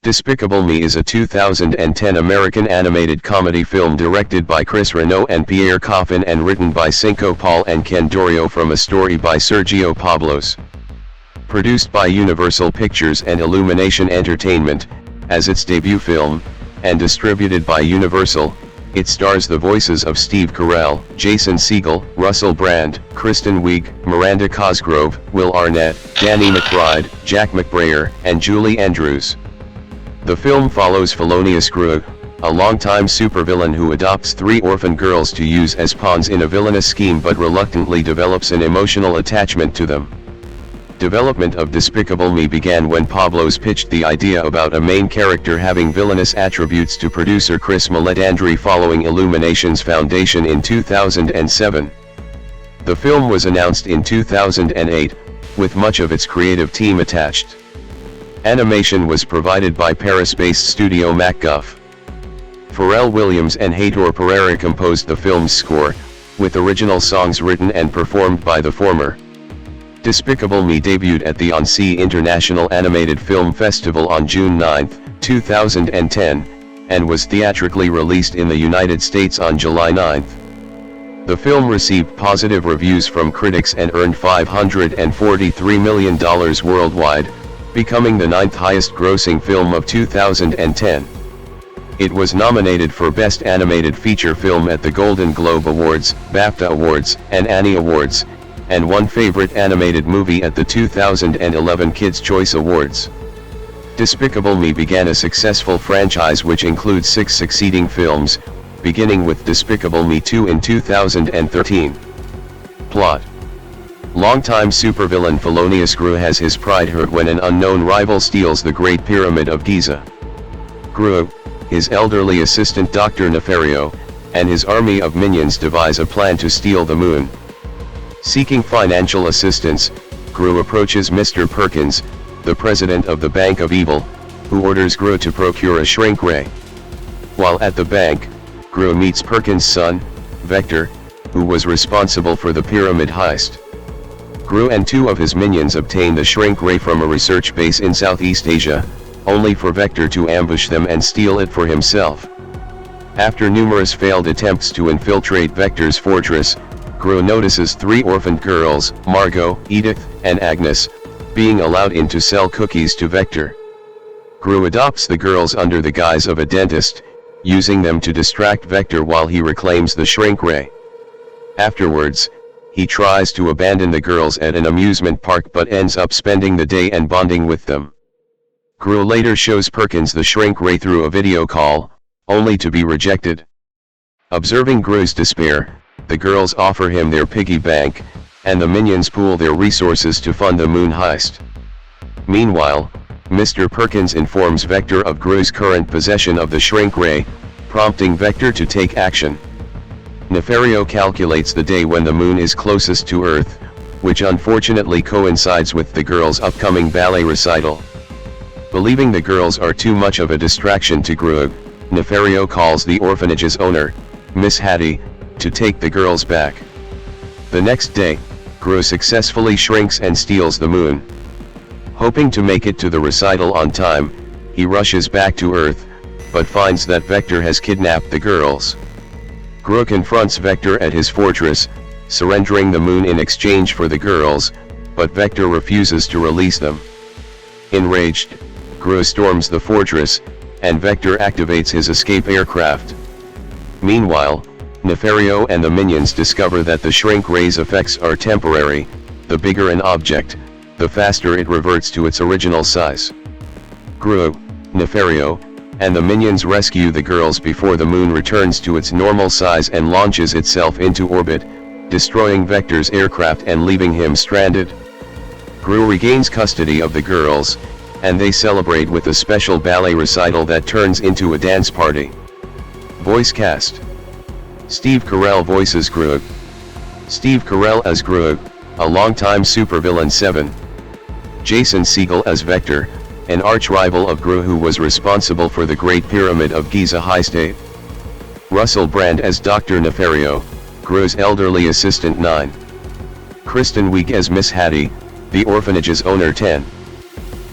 Despicable Me is a 2010 American animated comedy film directed by Renaud and Pierre Coffin and written by Cinco Paul and Ken Dorio from a story by Sergio Pablos. Produced by Universal Pictures and Illumination Entertainment, as its debut film, and distributed by Universal, it stars the voices of Steve Carell, Jason Segel, Russell Brand, Kristen Wiig, Miranda Cosgrove, Will Arnett, Danny McBride, Jack McBrayer, and Julie Andrews. The film follows felonious Gru, a longtime supervillain who adopts 3 orphan girls to use as pawns in a villainous scheme but reluctantly develops an emotional attachment to them. Development of Despicable Me began when Pablos pitched the idea about a main character having villainous attributes to producer Chris Meledandri following Illumination's foundation in 2007. The film was announced in 2008, with much of its creative team attached. Animation was provided by Paris-based studio MacGuff. Pharrell Williams and Heitor Pereira composed the film's score, with original songs written and performed by the former. Despicable Me debuted at the Annecy International Animated Film Festival on June 9, 2010, and was theatrically released in the United States on July 9. The film received positive reviews from critics and earned $543 million worldwide, becoming the 9th highest grossing film of 2010. It was nominated for Best Animated Feature Film at the Golden Globe Awards, BAFTA Awards, and Annie Awards, and won Favorite Animated Movie at the 2011 Kids' Choice Awards. Despicable Me began a successful franchise which includes 6 succeeding films, beginning with Despicable Me 2 in 2013. Plot: longtime supervillain felonious Gru has his pride hurt when an unknown rival steals the Great Pyramid of Giza. Gru, his elderly assistant Dr. Nefario, and his army of minions devise a plan to steal the moon. Seeking financial assistance, Gru approaches Mr. Perkins, the president of the Bank of Evil, who orders Gru to procure a shrink ray. While at the bank, Gru meets Perkins' son, Vector, who was responsible for the pyramid heist. Gru and 2 of his minions obtain the shrink ray from a research base in Southeast Asia, only for Vector to ambush them and steal it for himself. After numerous failed attempts to infiltrate Vector's fortress, Gru notices 3 orphaned girls, Margot, Edith, and Agnes, being allowed in to sell cookies to Vector. Gru adopts the girls under the guise of a dentist, using them to distract Vector while he reclaims the shrink ray. Afterwards, he tries to abandon the girls at an amusement park but ends up spending the day and bonding with them. Gru later shows Perkins the shrink ray through a video call, only to be rejected. Observing Gru's despair, the girls offer him their piggy bank, and the minions pool their resources to fund the moon heist. Meanwhile, Mr. Perkins informs Vector of Gru's current possession of the shrink ray, prompting Vector to take action. Nefario calculates the day when the moon is closest to Earth, which unfortunately coincides with the girls' upcoming ballet recital. Believing the girls are too much of a distraction to Gru, Nefario calls the orphanage's owner, Miss Hattie, to take the girls back. The next day, Gru successfully shrinks and steals the moon. Hoping to make it to the recital on time, he rushes back to Earth, but finds that Vector has kidnapped the girls. Gru confronts Vector at his fortress, surrendering the moon in exchange for the girls, but Vector refuses to release them. Enraged, Gru storms the fortress, and Vector activates his escape aircraft. Meanwhile, Nefario and the minions discover that the shrink ray's effects are temporary. The bigger an object, the faster it reverts to its original size. Gru, Nefario, and the minions rescue the girls before the moon returns to its normal size and launches itself into orbit, destroying Vector's aircraft and leaving him stranded. Gru regains custody of the girls, and they celebrate with a special ballet recital that turns into a dance party. Voice cast: Steve Carell voices Gru. Steve Carell as Gru, a longtime supervillain 7. Jason Segel as Vector, an arch-rival of Gru who was responsible for the Great Pyramid of Giza heist 8. Russell Brand as Dr. Nefario, Gru's elderly assistant 9. Kristen Wiig as Miss Hattie, the orphanage's owner 10.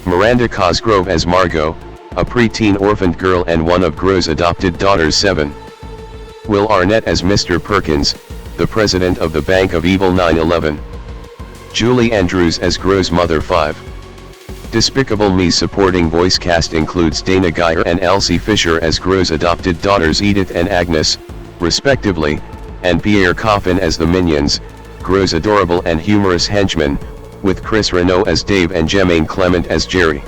Miranda Cosgrove as Margot, a preteen orphaned girl and one of Gro's adopted daughters. 7. Will Arnett as Mr. Perkins, the president of the Bank of Evil. 9/11. Julie Andrews as Gro's mother. 5. Despicable Me supporting voice cast includes Dana Geyer and Elsie Fisher as Gro's adopted daughters Edith and Agnes, respectively, and Pierre Coffin as the Minions, Gro's adorable and humorous henchmen, with Chris Renaud as Dave and Jemaine Clement as Jerry.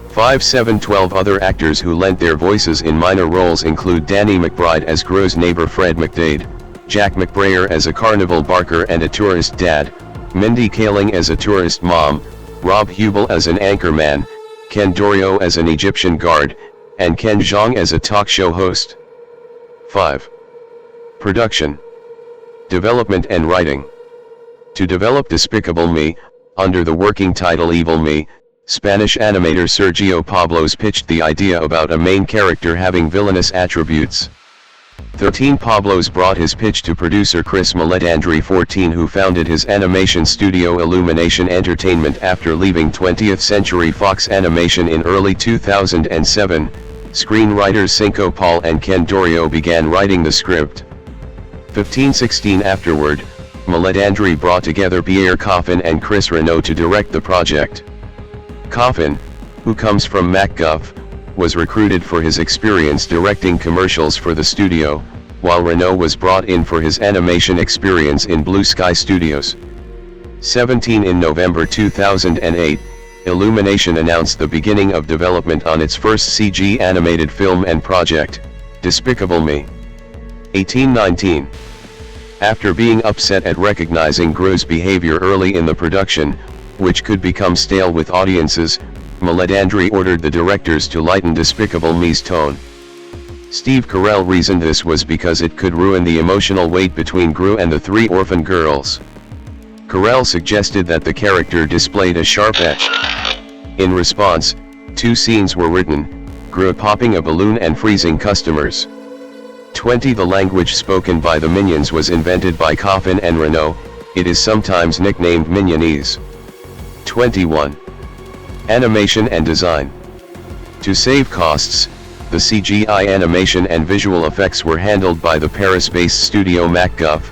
5. 7. 12 other actors who lent their voices in minor roles include Danny McBride as Gro's neighbor Fred McDade, Jack McBrayer as a carnival barker and a tourist dad, Mindy Kaling as a tourist mom, Rob Hubel as an anchorman, Ken Dorio as an Egyptian guard, and Ken Jeong as a talk show host. 5. Production, Development and Writing. To develop Despicable Me, under the working title Evil Me, Spanish animator Sergio Pablos pitched the idea about a main character having villainous attributes. 13. Pablos brought his pitch to producer Chris Meledandri. 14. Who founded his animation studio Illumination Entertainment after leaving 20th Century Fox Animation in early 2007, screenwriters Cinco Paul and Ken Dorio began writing the script. 15. 16. Afterward, Meledandri brought together Pierre Coffin and Chris Renaud to direct the project. Coffin, who comes from MacGuff, was recruited for his experience directing commercials for the studio, while Renaud was brought in for his animation experience in Blue Sky Studios. 17. In November 2008, Illumination announced the beginning of development on its first CG animated film and project, Despicable Me. 18. 19. After being upset at recognizing Gro's behavior early in the production, which could become stale with audiences, Meledandri ordered the directors to lighten Despicable Me's tone. Steve Carell reasoned this was because it could ruin the emotional weight between Gru and the three orphan girls. Carell suggested that the character displayed a sharp edge. In response, 2 scenes were written, Gru popping a balloon and freezing customers. 20. The language spoken by the Minions was invented by Coffin and Renaud. It is sometimes nicknamed Minionese. 21. Animation and Design. To save costs, the CGI animation and visual effects were handled by the Paris-based studio MacGuff,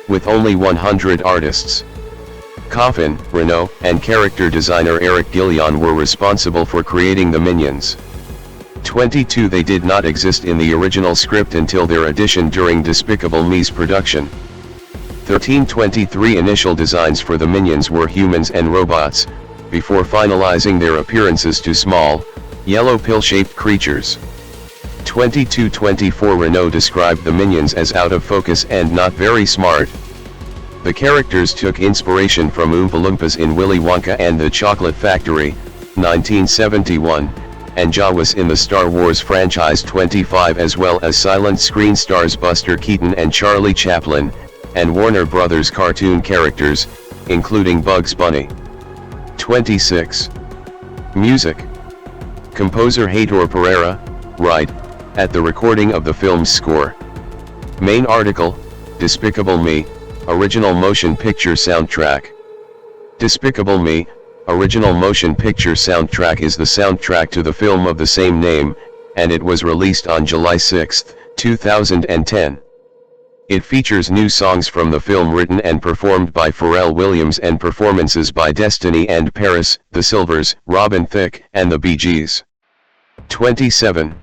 with only 100 artists. Coffin, Renaud, and character designer Eric Gillian were responsible for creating the Minions. 22. They did not exist in the original script until their addition during Despicable Me's production. 13. 23 initial designs for the Minions were humans and robots, before finalizing their appearances to small, yellow pill-shaped creatures. 22. 24 Renaud described the Minions as out of focus and not very smart. The characters took inspiration from Oompa Loompas in Willy Wonka and the Chocolate Factory, 1971, and Jawas in the Star Wars franchise. 25 As well as silent screen stars Buster Keaton and Charlie Chaplin, and Warner Brothers cartoon characters, including Bugs Bunny. 26. Music. Composer Heitor Pereira, right, at the recording of the film's score. Main article, Despicable Me, Original Motion Picture Soundtrack. Despicable Me, Original Motion Picture Soundtrack is the soundtrack to the film of the same name, and it was released on July 6, 2010. It features new songs from the film written and performed by Pharrell Williams and performances by Destiny and Paris, The Silvers, Robin Thicke, and the Bee Gees. 27.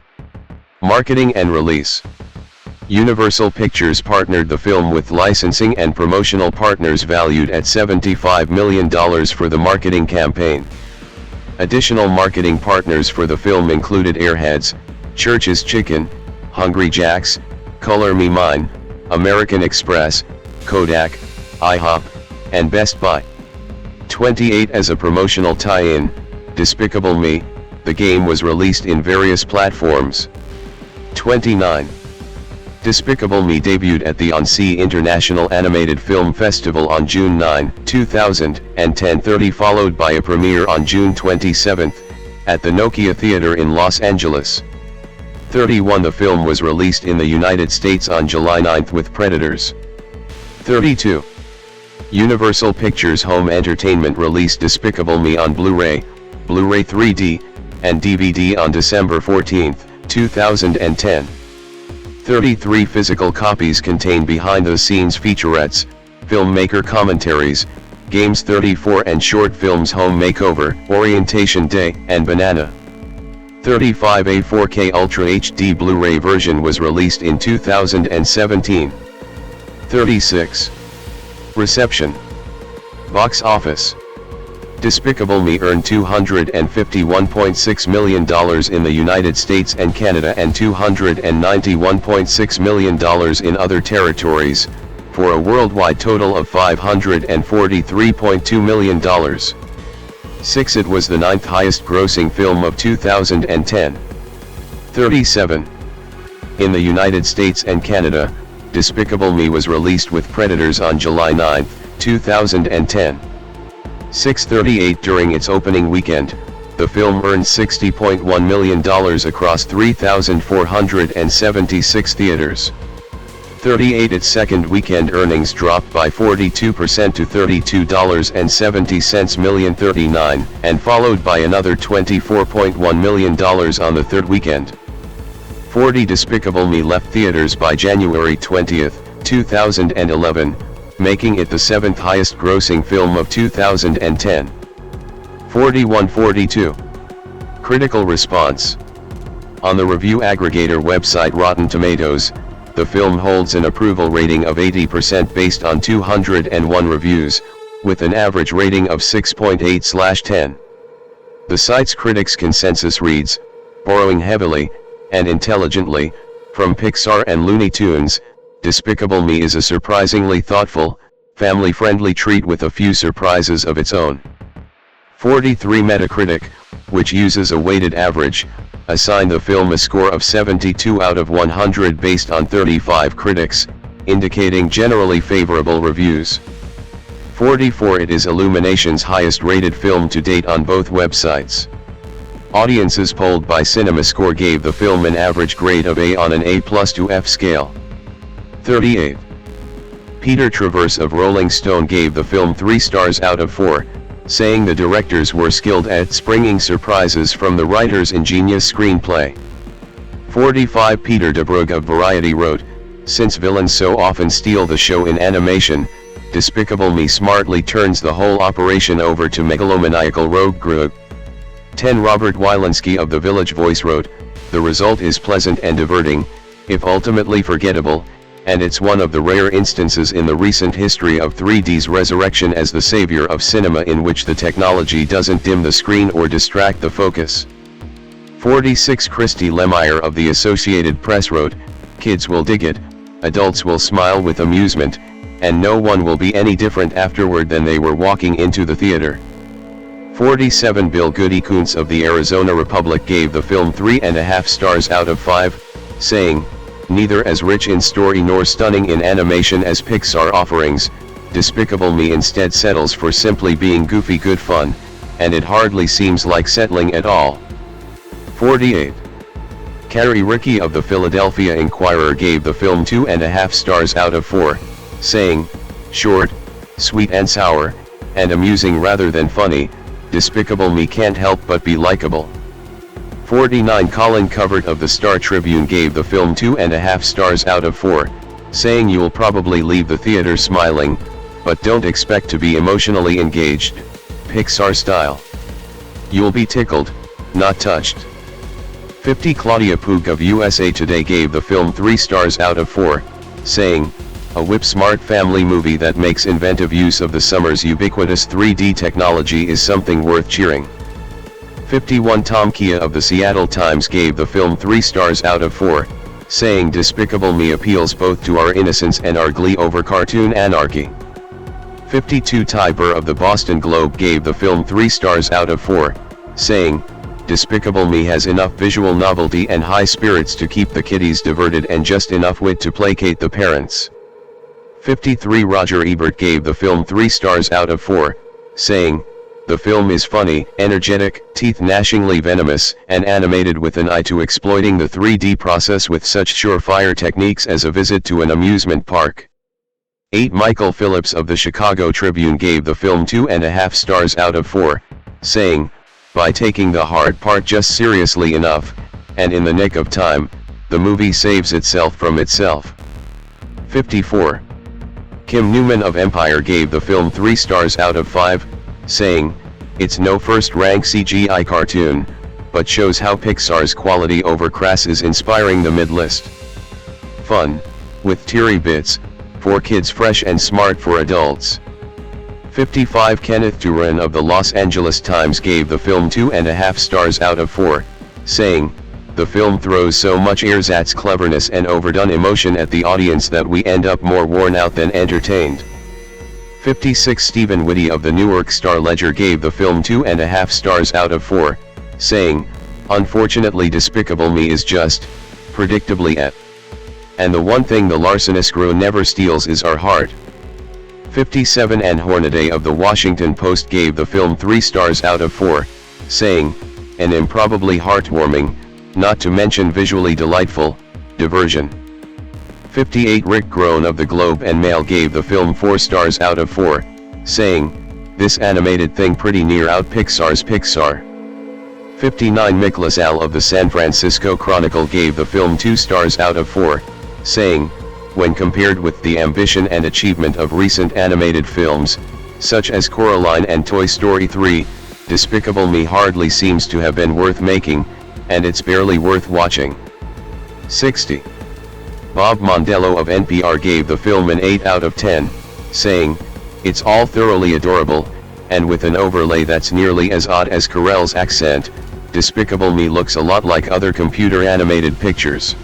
Marketing and release. Universal Pictures partnered the film with licensing and promotional partners valued at $75 million for the marketing campaign. Additional marketing partners for the film included Airheads, Church's Chicken, Hungry Jack's, Color Me Mine, American Express, Kodak, IHOP, and Best Buy. 28 As a promotional tie-in, Despicable Me, the game was released in various platforms. 29. Despicable Me debuted at the Annecy International Animated Film Festival on June 9, 2010, followed by a premiere on June 27, at the Nokia Theater in Los Angeles. 31 The film was released in the United States on July 9 with Predators. 32. Universal Pictures Home Entertainment released Despicable Me on Blu-ray, Blu-ray 3D, and DVD on December 14, 2010. 33 physical copies contain behind-the-scenes featurettes, filmmaker commentaries, games 34 and short films Home Makeover, Orientation Day, and Banana. 35A 4K Ultra HD Blu-ray version was released in 2017. 36. Reception. Box office. Despicable Me earned $251.6 million in the United States and Canada and $291.6 million in other territories, for a worldwide total of $543.2 million. 6. It was the 9th highest grossing film of 2010. 37. In the United States and Canada, Despicable Me was released with Predators on July 9, 2010. 638. During its opening weekend, the film earned $60.1 million across 3,476 theaters. 38. Its second weekend earnings dropped by 42% to $32.70 million 39, and followed by another $24.1 million on the third weekend. 40. Despicable Me left theaters by January 20, 2011, making it the 7th highest grossing film of 2010. 41-42. Critical response. On the review aggregator website Rotten Tomatoes, the film holds an approval rating of 80% based on 201 reviews, with an average rating of 6.8/10. The site's critics' consensus reads, borrowing heavily, and intelligently, from Pixar and Looney Tunes, Despicable Me is a surprisingly thoughtful, family-friendly treat with a few surprises of its own. 43. Metacritic, which uses a weighted average, assigned the film a score of 72 out of 100 based on 35 critics, indicating generally favorable reviews. 44. It is Illumination's highest-rated film to date on both websites. Audiences polled by CinemaScore gave the film an average grade of A on an A+ to F scale. 38. Peter Travers of Rolling Stone gave the film 3 stars out of 4, saying the directors were skilled at springing surprises from the writer's ingenious screenplay. 45. Peter DeBrugge of Variety wrote, since villains so often steal the show in animation, Despicable Me smartly turns the whole operation over to megalomaniacal rogue Groot. 10. Robert Wilinski of The Village Voice wrote, the result is pleasant and diverting, if ultimately forgettable, and it's one of the rare instances in the recent history of 3D's resurrection as the savior of cinema in which the technology doesn't dim the screen or distract the focus. 46. Christy Lemire of the Associated Press wrote, kids will dig it, adults will smile with amusement, and no one will be any different afterward than they were walking into the theater. 47. Bill Goody Kuntz of the Arizona Republic gave the film 3.5 stars out of 5, saying, neither as rich in story nor stunning in animation as Pixar offerings, Despicable Me instead settles for simply being goofy good fun, and it hardly seems like settling at all. 48. Carrie Rickey of the Philadelphia Inquirer gave the film 2.5 stars out of 4, saying, short, sweet and sour, and amusing rather than funny, Despicable Me can't help but be likable. 49. Colin Covert of the Star Tribune gave the film 2.5 stars out of 4, saying you'll probably leave the theater smiling, but don't expect to be emotionally engaged, Pixar style. You'll be tickled, not touched. 50. Claudia Poog of USA Today gave the film 3 stars out of 4, saying, a whip-smart family movie that makes inventive use of the summer's ubiquitous 3D technology is something worth cheering. 51. Tom Kia of the Seattle Times gave the film 3 stars out of 4, saying Despicable Me appeals both to our innocence and our glee over cartoon anarchy. 52. Ty Burr of the Boston Globe gave the film 3 stars out of 4, saying, Despicable Me has enough visual novelty and high spirits to keep the kiddies diverted and just enough wit to placate the parents. 53. Roger Ebert gave the film 3 stars out of 4, saying, the film is funny, energetic, teeth-gnashingly venomous, and animated with an eye to exploiting the 3D process with such surefire techniques as a visit to an amusement park. 8. Michael Phillips of the Chicago Tribune gave the film 2.5 stars out of 4, saying, By taking the hard part just seriously enough, and in the nick of time, the movie saves itself from itself. 54. Kim Newman of Empire gave the film 3 stars out of 5, saying, "It's no first-rank CGI cartoon, but shows how Pixar's quality over crass is inspiring the mid-list. Fun, with teary bits, for kids fresh and smart for adults." 55. Kenneth Turan of the Los Angeles Times gave the film 2.5 stars out of 4, saying, "The film throws so much ersatz cleverness and overdone emotion at the audience that we end up more worn out than entertained." 56. Stephen Whitty of the Newark Star-Ledger gave the film 2.5 stars out of 4, saying, "Unfortunately Despicable Me is just, predictably and the one thing the larcenous crew never steals is our heart." 57. Ann Hornaday of the Washington Post gave the film 3 stars out of 4, saying, "An improbably heartwarming, not to mention visually delightful, diversion." 58. Rick Groen of the Globe and Mail gave the film 4 stars out of 4, saying, "This animated thing pretty near out Pixar's Pixar." 59. Nicholas Al of the San Francisco Chronicle gave the film 2 stars out of 4, saying, "When compared with the ambition and achievement of recent animated films, such as Coraline and Toy Story 3, Despicable Me hardly seems to have been worth making, and it's barely worth watching." 60. Bob Mondello of NPR gave the film an 8 out of 10, saying, "It's all thoroughly adorable, and with an overlay that's nearly as odd as Carell's accent, Despicable Me looks a lot like other computer-animated pictures."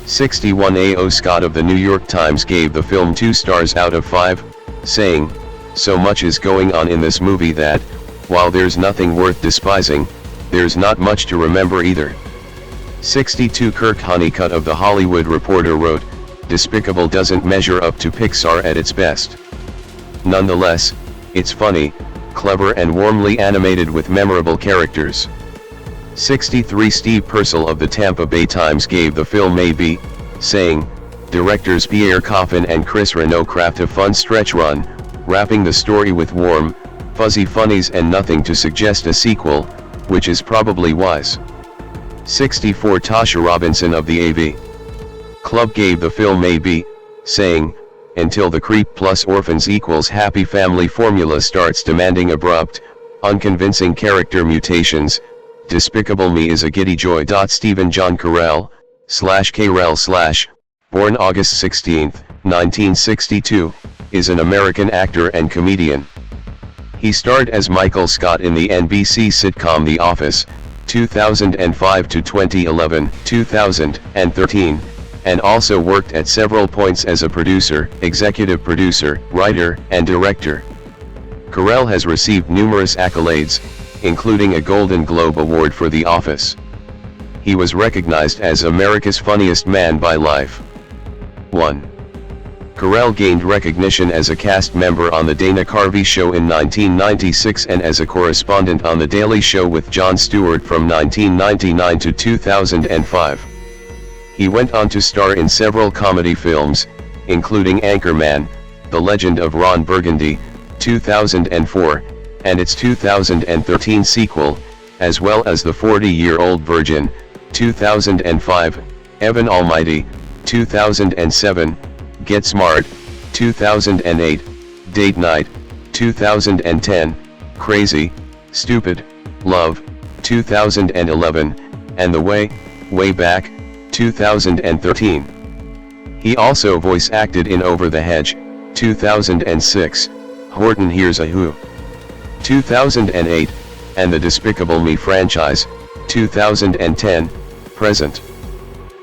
61. A.O. Scott of the New York Times gave the film 2 stars out of 5, saying, "So much is going on in this movie that, while there's nothing worth despising, there's not much to remember either." 62. Kirk Honeycutt of The Hollywood Reporter wrote, "Despicable doesn't measure up to Pixar at its best. Nonetheless, it's funny, clever and warmly animated with memorable characters." 63. Steve Purcell of the Tampa Bay Times gave the film a B, saying, "Directors Pierre Coffin and Chris Renaud craft a fun stretch run, wrapping the story with warm, fuzzy funnies and nothing to suggest a sequel, which is probably wise." 64. Tasha Robinson of the AV Club gave the film a B, saying, "Until the creep plus orphans equals happy family formula starts demanding abrupt, unconvincing character mutations, Despicable Me is a giddy joy." Stephen John Carell, /Carell/ born August 16, 1962, is an American actor and comedian. He starred as Michael Scott in the NBC sitcom The Office, 2005 to 2011, 2013, and also worked at several points as a producer, executive producer, writer, and director. Carell has received numerous accolades, including a Golden Globe Award for The Office. He was recognized as America's Funniest Man by Life. 1. Carell gained recognition as a cast member on The Dana Carvey Show in 1996 and as a correspondent on The Daily Show with Jon Stewart from 1999 to 2005. He went on to star in several comedy films, including Anchorman, The Legend of Ron Burgundy, 2004, and its 2013 sequel, as well as The 40-Year-Old Virgin, 2005, Evan Almighty, 2007, Get Smart, 2008, Date Night, 2010, Crazy, Stupid, Love, 2011, and The Way Back, 2013. He also voice acted in Over the Hedge, 2006, Horton Hears a Who, 2008, and the Despicable Me franchise, 2010, present.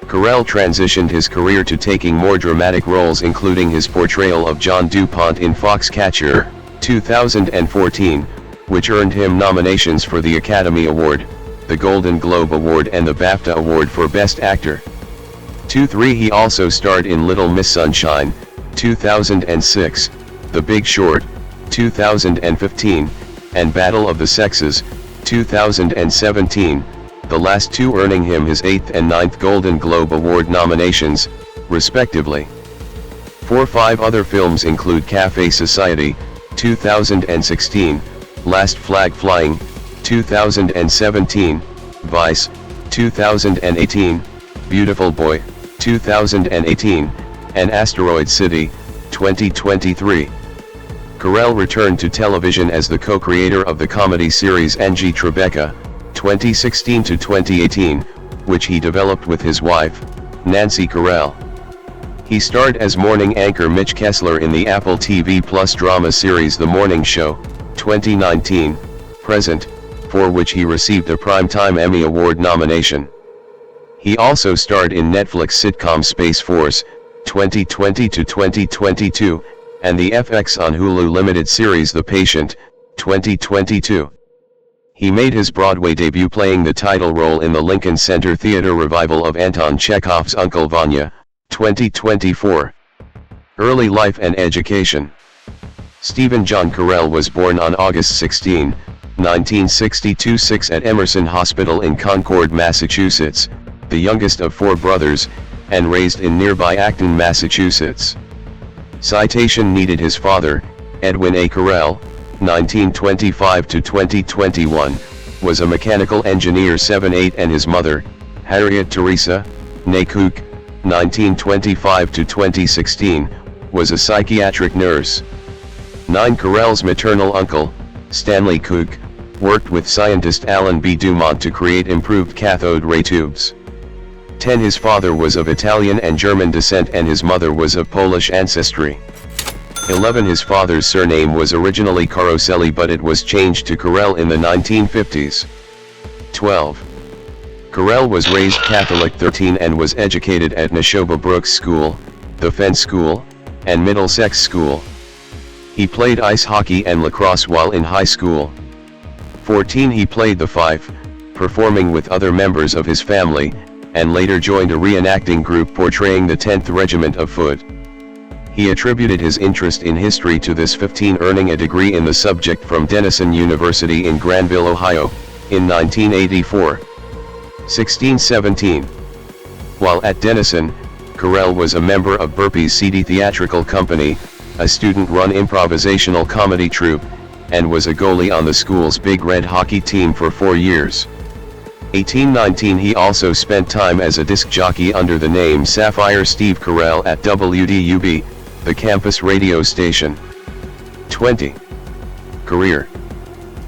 Carell transitioned his career to taking more dramatic roles, including his portrayal of John DuPont in Foxcatcher, 2014, which earned him nominations for the Academy Award, the Golden Globe Award and the BAFTA Award for Best Actor. 2-3 He also starred in Little Miss Sunshine, 2006, The Big Short, 2015, and Battle of the Sexes, 2017, the last two earning him his 8th and 9th Golden Globe Award nominations, respectively. 4-5 other films include Cafe Society, 2016, Last Flag Flying, 2017, Vice, 2018, Beautiful Boy, 2018, and Asteroid City, 2023. Carell returned to television as the co-creator of the comedy series Angie Tribeca, 2016 to 2018, which he developed with his wife, Nancy Carell. He starred as morning anchor Mitch Kessler in the Apple TV Plus drama series The Morning Show, 2019, present, for which he received a Primetime Emmy Award nomination. He also starred in Netflix sitcom Space Force, 2020 to 2022, and the FX on Hulu limited series The Patient, 2022. He made his Broadway debut playing the title role in the Lincoln Center Theater revival of Anton Chekhov's Uncle Vanya, 2024. Early life and education. Stephen John Carell was born on August 16, 1962 at Emerson Hospital in Concord, Massachusetts, the youngest of 4 brothers, and raised in nearby Acton, Massachusetts. Citation needed. His father, Edwin A. Carell, 1925 to 2021, was a mechanical engineer 7/8, and his mother, Harriet Teresa, née Cook, 1925 to 2016, was a psychiatric nurse. 9. Carell's maternal uncle, Stanley Cook, worked with scientist Alan B. Dumont to create improved cathode ray tubes. 10. His father was of Italian and German descent and his mother was of Polish ancestry. 11. His father's surname was originally Caroselli but it was changed to Carell in the 1950s. 12. Carell was raised Catholic. 13. And was educated at Neshoba Brooks School, the Fenn School, and Middlesex School. He played ice hockey and lacrosse while in high school. 14. He played the fife, performing with other members of his family, and later joined a reenacting group portraying the 10th Regiment of Foot. He attributed his interest in history to this. 15. Earning a degree in the subject from Denison University in Granville, Ohio, in 1984. 16-17. While at Denison, Carell was a member of Burpee's Seedy Theatrical Company, a student-run improvisational comedy troupe, and was a goalie on the school's Big Red hockey team for 4 years. 18-19. He also spent time as a disc jockey under the name Sapphire Steve Carell at WDUB, the campus radio station. 20. Career.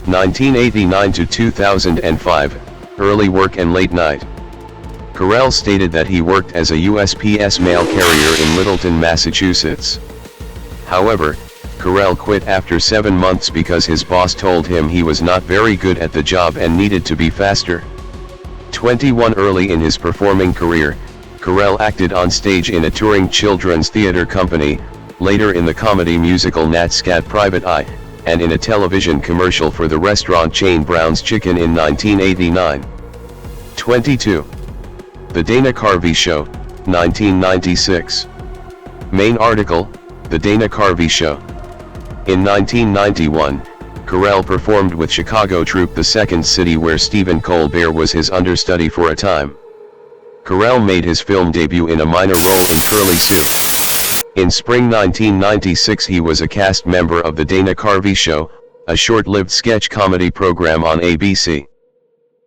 1989 to 2005, early work and late night. Carell stated that he worked as a USPS mail carrier in Littleton, Massachusetts. However, Carell quit after 7 months because his boss told him he was not very good at the job and needed to be faster. 21. Early in his performing career, Carell acted on stage in a touring children's theater company, later in the comedy musical Nat Scat Private Eye, and in a television commercial for the restaurant chain Brown's Chicken in 1989. 22. The Dana Carvey Show, 1996. Main article, The Dana Carvey Show. In 1991, Carell performed with Chicago troupe The Second City where Stephen Colbert was his understudy for a time. Carell made his film debut in a minor role in Curly Sue. In spring 1996 he was a cast member of The Dana Carvey Show, a short-lived sketch comedy program on ABC.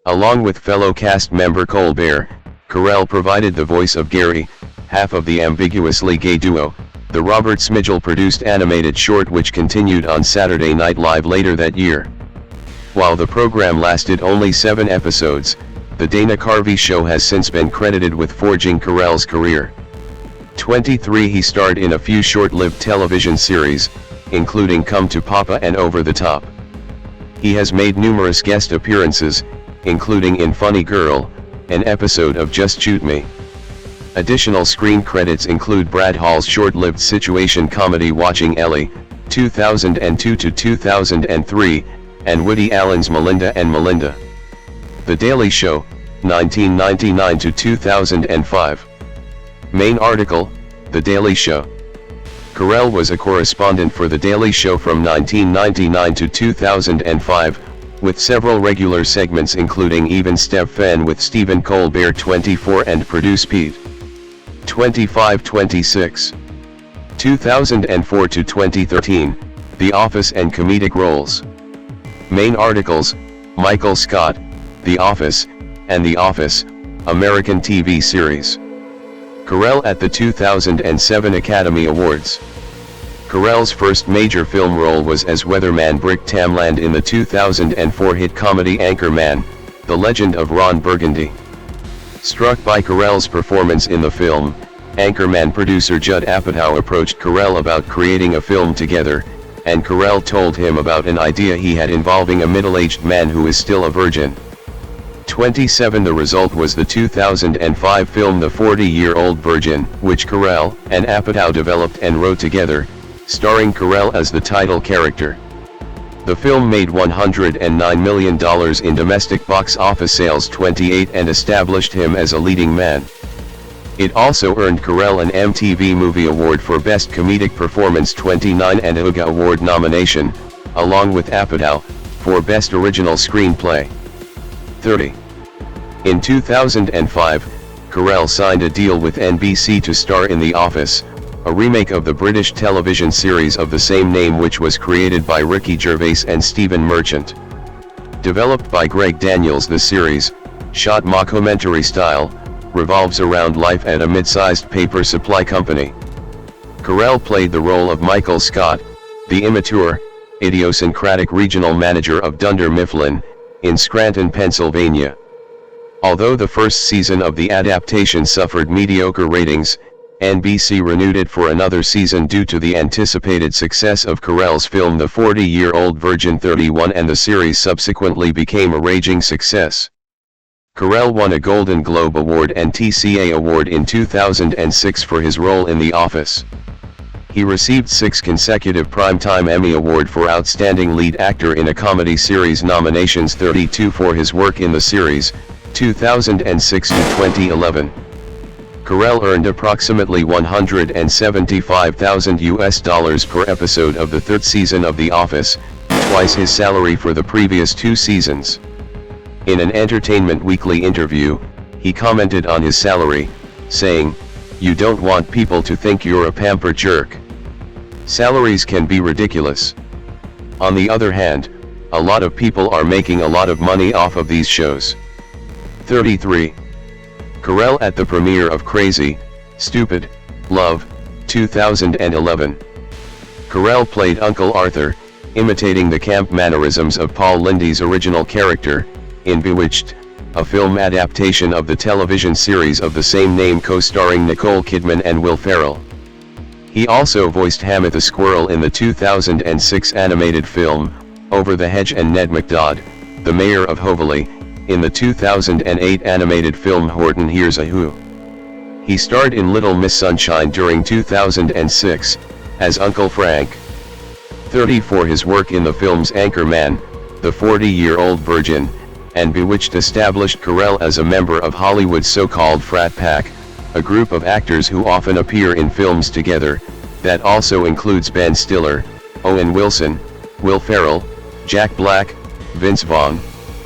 Along with fellow cast member Colbert, Carell provided the voice of Gary, half of the ambiguously gay duo, the Robert Smigel-produced animated short which continued on Saturday Night Live later that year. While the program lasted only 7 episodes, The Dana Carvey Show has since been credited with forging Carell's career. 23. He starred in a few short-lived television series, including Come to Papa and Over the Top. He has made numerous guest appearances, including in Funny Girl, an episode of Just Shoot Me. Additional screen credits include Brad Hall's short-lived situation comedy Watching Ellie, 2002 to 2003, and Woody Allen's Melinda and Melinda. The Daily Show, 1999 to 2005. Main article, The Daily Show. Carell was a correspondent for The Daily Show from 1999 to 2005, with several regular segments including Even Stephen with Stephen Colbert 24 and Produce Pete. 25-26. 2004 to 2013, The Office and comedic roles. Main articles, Michael Scott, The Office, and The Office, American TV series. Carell at the 2007 Academy Awards. Carell's first major film role was as weatherman Brick Tamland in the 2004 hit comedy Anchorman, The Legend of Ron Burgundy. Struck by Carell's performance in the film, Anchorman producer Judd Apatow approached Carell about creating a film together, and Carell told him about an idea he had involving a middle-aged man who is still a virgin. 27 The result was the 2005 film The 40-Year-Old Virgin, which Carell and Apatow developed and wrote together, starring Carell as the title character. The film made $109 million in domestic box office sales 28 and established him as a leading man. It also earned Carell an MTV Movie Award for Best Comedic Performance 29 and a Hugo Award nomination, along with Apatow, for Best Original Screenplay. 30. In 2005, Carell signed a deal with NBC to star in The Office, a remake of the British television series of the same name which was created by Ricky Gervais and Stephen Merchant. Developed by Greg Daniels, the series, shot mockumentary style, revolves around life at a mid-sized paper supply company. Carell played the role of Michael Scott, the immature, idiosyncratic regional manager of Dunder Mifflin, in Scranton, Pennsylvania. Although the first season of the adaptation suffered mediocre ratings, NBC renewed it for another season due to the anticipated success of Carell's film The 40-Year-Old Virgin 31, and the series subsequently became a raging success. Carell won a Golden Globe Award and TCA Award in 2006 for his role in The Office. He received 6 consecutive Primetime Emmy Award for Outstanding Lead Actor in a Comedy Series nominations, 32 for his work in the series, 2006 to 2011. Carell earned approximately $175,000 per episode of the third season of The Office, twice his salary for the previous 2 seasons. In an Entertainment Weekly interview, he commented on his salary, saying, "You don't want people to think you're a pampered jerk. Salaries can be ridiculous. On the other hand, a lot of people are making a lot of money off of these shows." 33. Carell at the premiere of Crazy, Stupid, Love, 2011. Carell played Uncle Arthur, imitating the camp mannerisms of Paul Lindy's original character, in Bewitched, a film adaptation of the television series of the same name co-starring Nicole Kidman and Will Ferrell. He also voiced Hamlet the Squirrel in the 2006 animated film, Over the Hedge, and Ned MacDod, the mayor of Hoveley, in the 2008 animated film Horton Hears a Who. He starred in Little Miss Sunshine during 2006, as Uncle Frank. 30 For his work in the films Anchorman, The 40-Year-Old Virgin, and Bewitched established Carell as a member of Hollywood's so-called frat pack, a group of actors who often appear in films together, that also includes Ben Stiller, Owen Wilson, Will Ferrell, Jack Black, Vince Vaughn,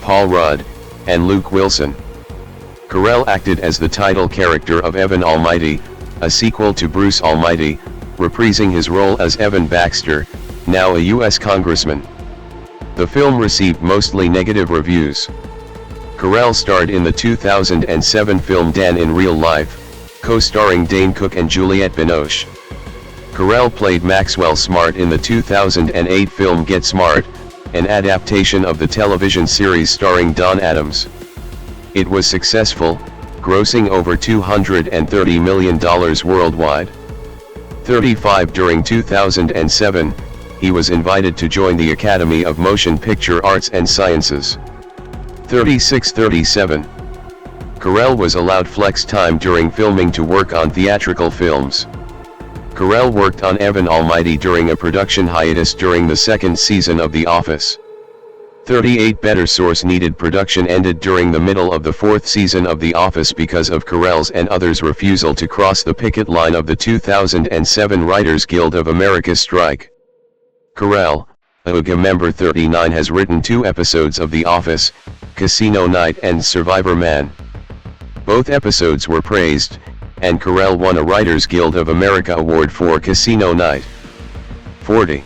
Paul Rudd, and Luke Wilson. Carell acted as the title character of Evan Almighty, a sequel to Bruce Almighty, reprising his role as Evan Baxter, now a U.S. congressman. The film received mostly negative reviews. Carell starred in the 2007 film Dan in Real Life, co-starring Dane Cook and Juliette Binoche. Carell played Maxwell Smart in the 2008 film Get Smart, an adaptation of the television series starring Don Adams. It was successful, grossing over $230 million worldwide. 35 During 2007, he was invited to join the Academy of Motion Picture Arts and Sciences. 36-37. Carell was allowed flex time during filming to work on theatrical films. Carell worked on Evan Almighty during a production hiatus during the second season of The Office. 38 Better Source Needed production ended during the middle of the fourth season of The Office because of Carell's and others' refusal to cross the picket line of the 2007 Writers Guild of America strike. Carell, a UGA member 39, has written 2 episodes of The Office, Casino Night and Survivor Man. Both episodes were praised, and Carell won a Writers Guild of America award for Casino Night. 40.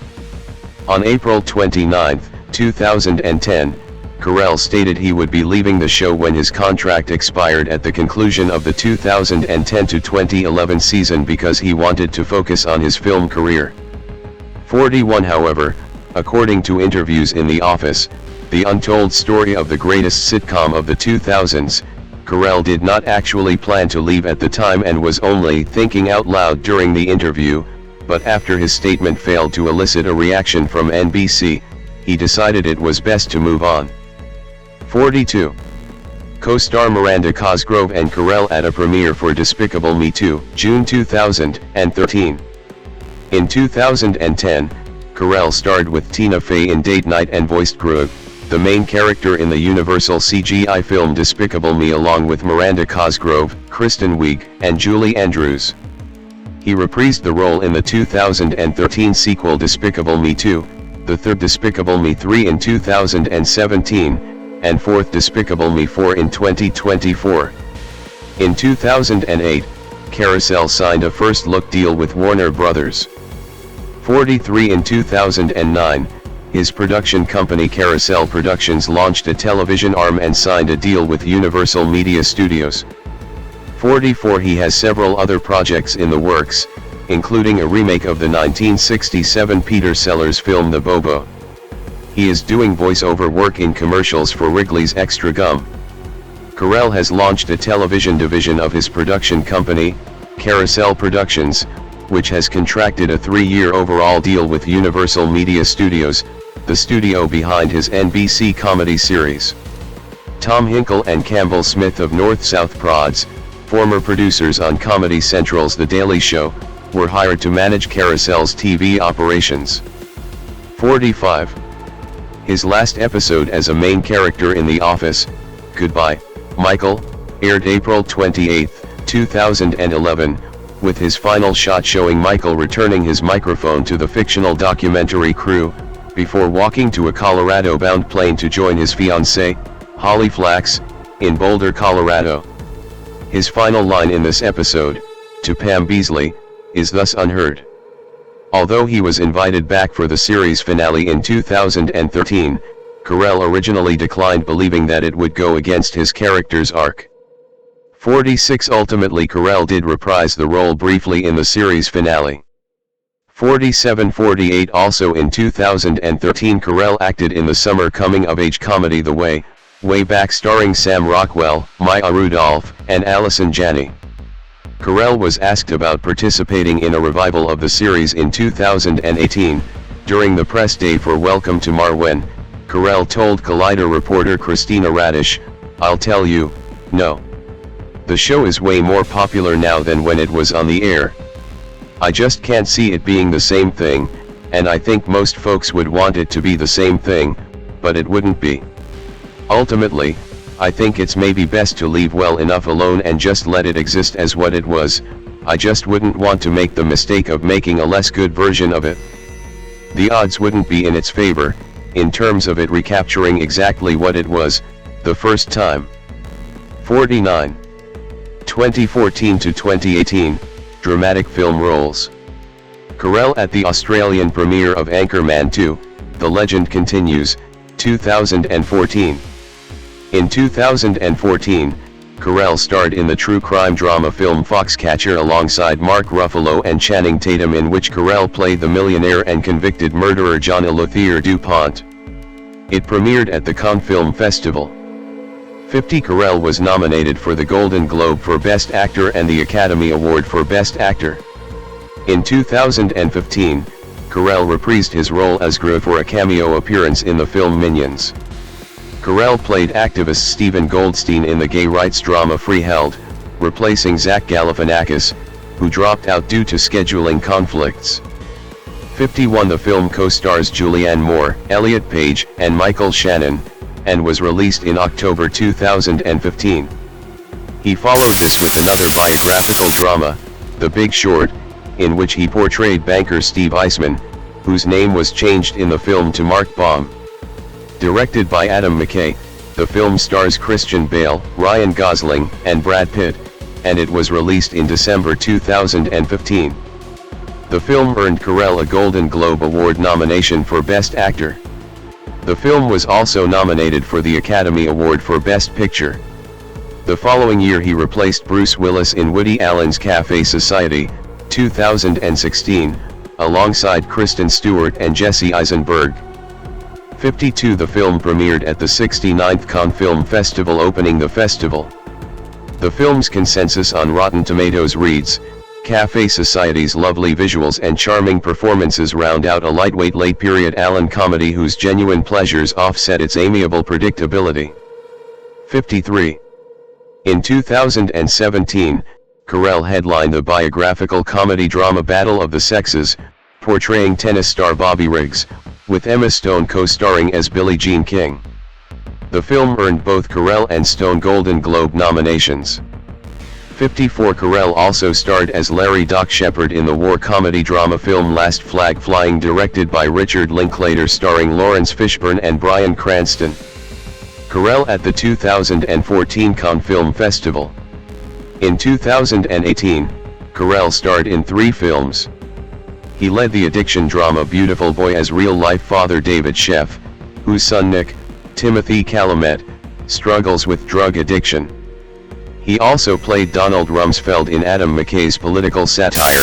On April 29, 2010, Carell stated he would be leaving the show when his contract expired at the conclusion of the 2010 to 2011 season because he wanted to focus on his film career. 41 However, according to interviews in The Office, the untold story of the greatest sitcom of the 2000s, Carell did not actually plan to leave at the time and was only thinking out loud during the interview, but after his statement failed to elicit a reaction from NBC, he decided it was best to move on. 42. Co-star Miranda Cosgrove and Carell at a premiere for Despicable Me 2, June 2013. In 2010, Carell starred with Tina Fey in Date Night and voiced Gru, the main character in the Universal CGI film Despicable Me, along with Miranda Cosgrove, Kristen Wiig, and Julie Andrews. He reprised the role in the 2013 sequel Despicable Me 2, the third Despicable Me 3 in 2017, and fourth Despicable Me 4 in 2024. In 2008, Carell signed a first-look deal with Warner Bros. 43 In 2009, his production company Carell Productions launched a television arm and signed a deal with Universal Media Studios. 44 He has several other projects in the works, including a remake of the 1967 Peter Sellers film The Bobo. He is doing voice-over work in commercials for Wrigley's Extra Gum. Carell has launched a television division of his production company, Carell Productions, which has contracted a 3-year overall deal with Universal Media Studios, the studio behind his NBC comedy series. Tom Hinkle and Campbell Smith of North-South Prods, former producers on Comedy Central's The Daily Show, were hired to manage Carell's TV operations. 45. His last episode as a main character in The Office, Goodbye, Michael, aired April 28, 2011, with his final shot showing Michael returning his microphone to the fictional documentary crew, before walking to a Colorado-bound plane to join his fiancée, Holly Flax, in Boulder, Colorado. His final line in this episode, to Pam Beesly, is thus unheard. Although he was invited back for the series finale in 2013, Carell originally declined, believing that it would go against his character's arc. 46 Ultimately Carell did reprise the role briefly in the series finale. 47-48 Also in 2013 Carell acted in the summer coming-of-age comedy The Way Back, starring Sam Rockwell, Maya Rudolph, and Allison Janney. Carell was asked about participating in a revival of the series in 2018. During the press day for Welcome to Marwen, Carell told Collider reporter Christina Radish, "I'll tell you, no. The show is way more popular now than when it was on the air. I just can't see it being the same thing, and I think most folks would want it to be the same thing, but it wouldn't be. Ultimately, I think it's maybe best to leave well enough alone and just let it exist as what it was. I just wouldn't want to make the mistake of making a less good version of it. The odds wouldn't be in its favor, in terms of it recapturing exactly what it was, the first time." 49. 2014 to 2018, dramatic film roles. Carell at the Australian premiere of Anchorman 2, The Legend Continues, 2014. In 2014, Carell starred in the true crime drama film Foxcatcher alongside Mark Ruffalo and Channing Tatum, in which Carell played the millionaire and convicted murderer John Eleuthère DuPont. It premiered at the Cannes Film Festival. 50 Carell was nominated for the Golden Globe for Best Actor and the Academy Award for Best Actor. In 2015, Carell reprised his role as Gru for a cameo appearance in the film Minions. Carell played activist Stephen Goldstein in the gay rights drama Freeheld, replacing Zach Galifianakis, who dropped out due to scheduling conflicts. 51 The film co-stars Julianne Moore, Elliot Page, and Michael Shannon, and was released in October 2015. He followed this with another biographical drama, The Big Short, in which he portrayed banker Steve Eisman, whose name was changed in the film to Mark Baum. Directed by Adam McKay, the film stars Christian Bale, Ryan Gosling, and Brad Pitt, and it was released in December 2015. The film earned Carell a Golden Globe Award nomination for Best Actor. The film was also nominated for the Academy Award for Best Picture. The following year he replaced Bruce Willis in Woody Allen's Café Society, 2016, alongside Kristen Stewart and Jesse Eisenberg. 52. The film premiered at the 69th Cannes Film Festival, opening the festival. The film's consensus on Rotten Tomatoes reads, Café Society's lovely visuals and charming performances round out a lightweight late-period Allen comedy whose genuine pleasures offset its amiable predictability. 53. In 2017, Carell headlined the biographical comedy drama Battle of the Sexes, portraying tennis star Bobby Riggs, with Emma Stone co-starring as Billie Jean King. The film earned both Carell and Stone Golden Globe nominations. 54. Carell also starred as Larry Doc Shepherd in the war comedy drama film Last Flag Flying, directed by Richard Linklater, starring Lawrence Fishburne and Bryan Cranston. Carell at the 2014 Cannes Film Festival. In 2018, Carell starred in 3 films. He led the addiction drama Beautiful Boy as real-life father David Sheff, whose son Nick, Timothy Calumet, struggles with drug addiction. He also played Donald Rumsfeld in Adam McKay's political satire,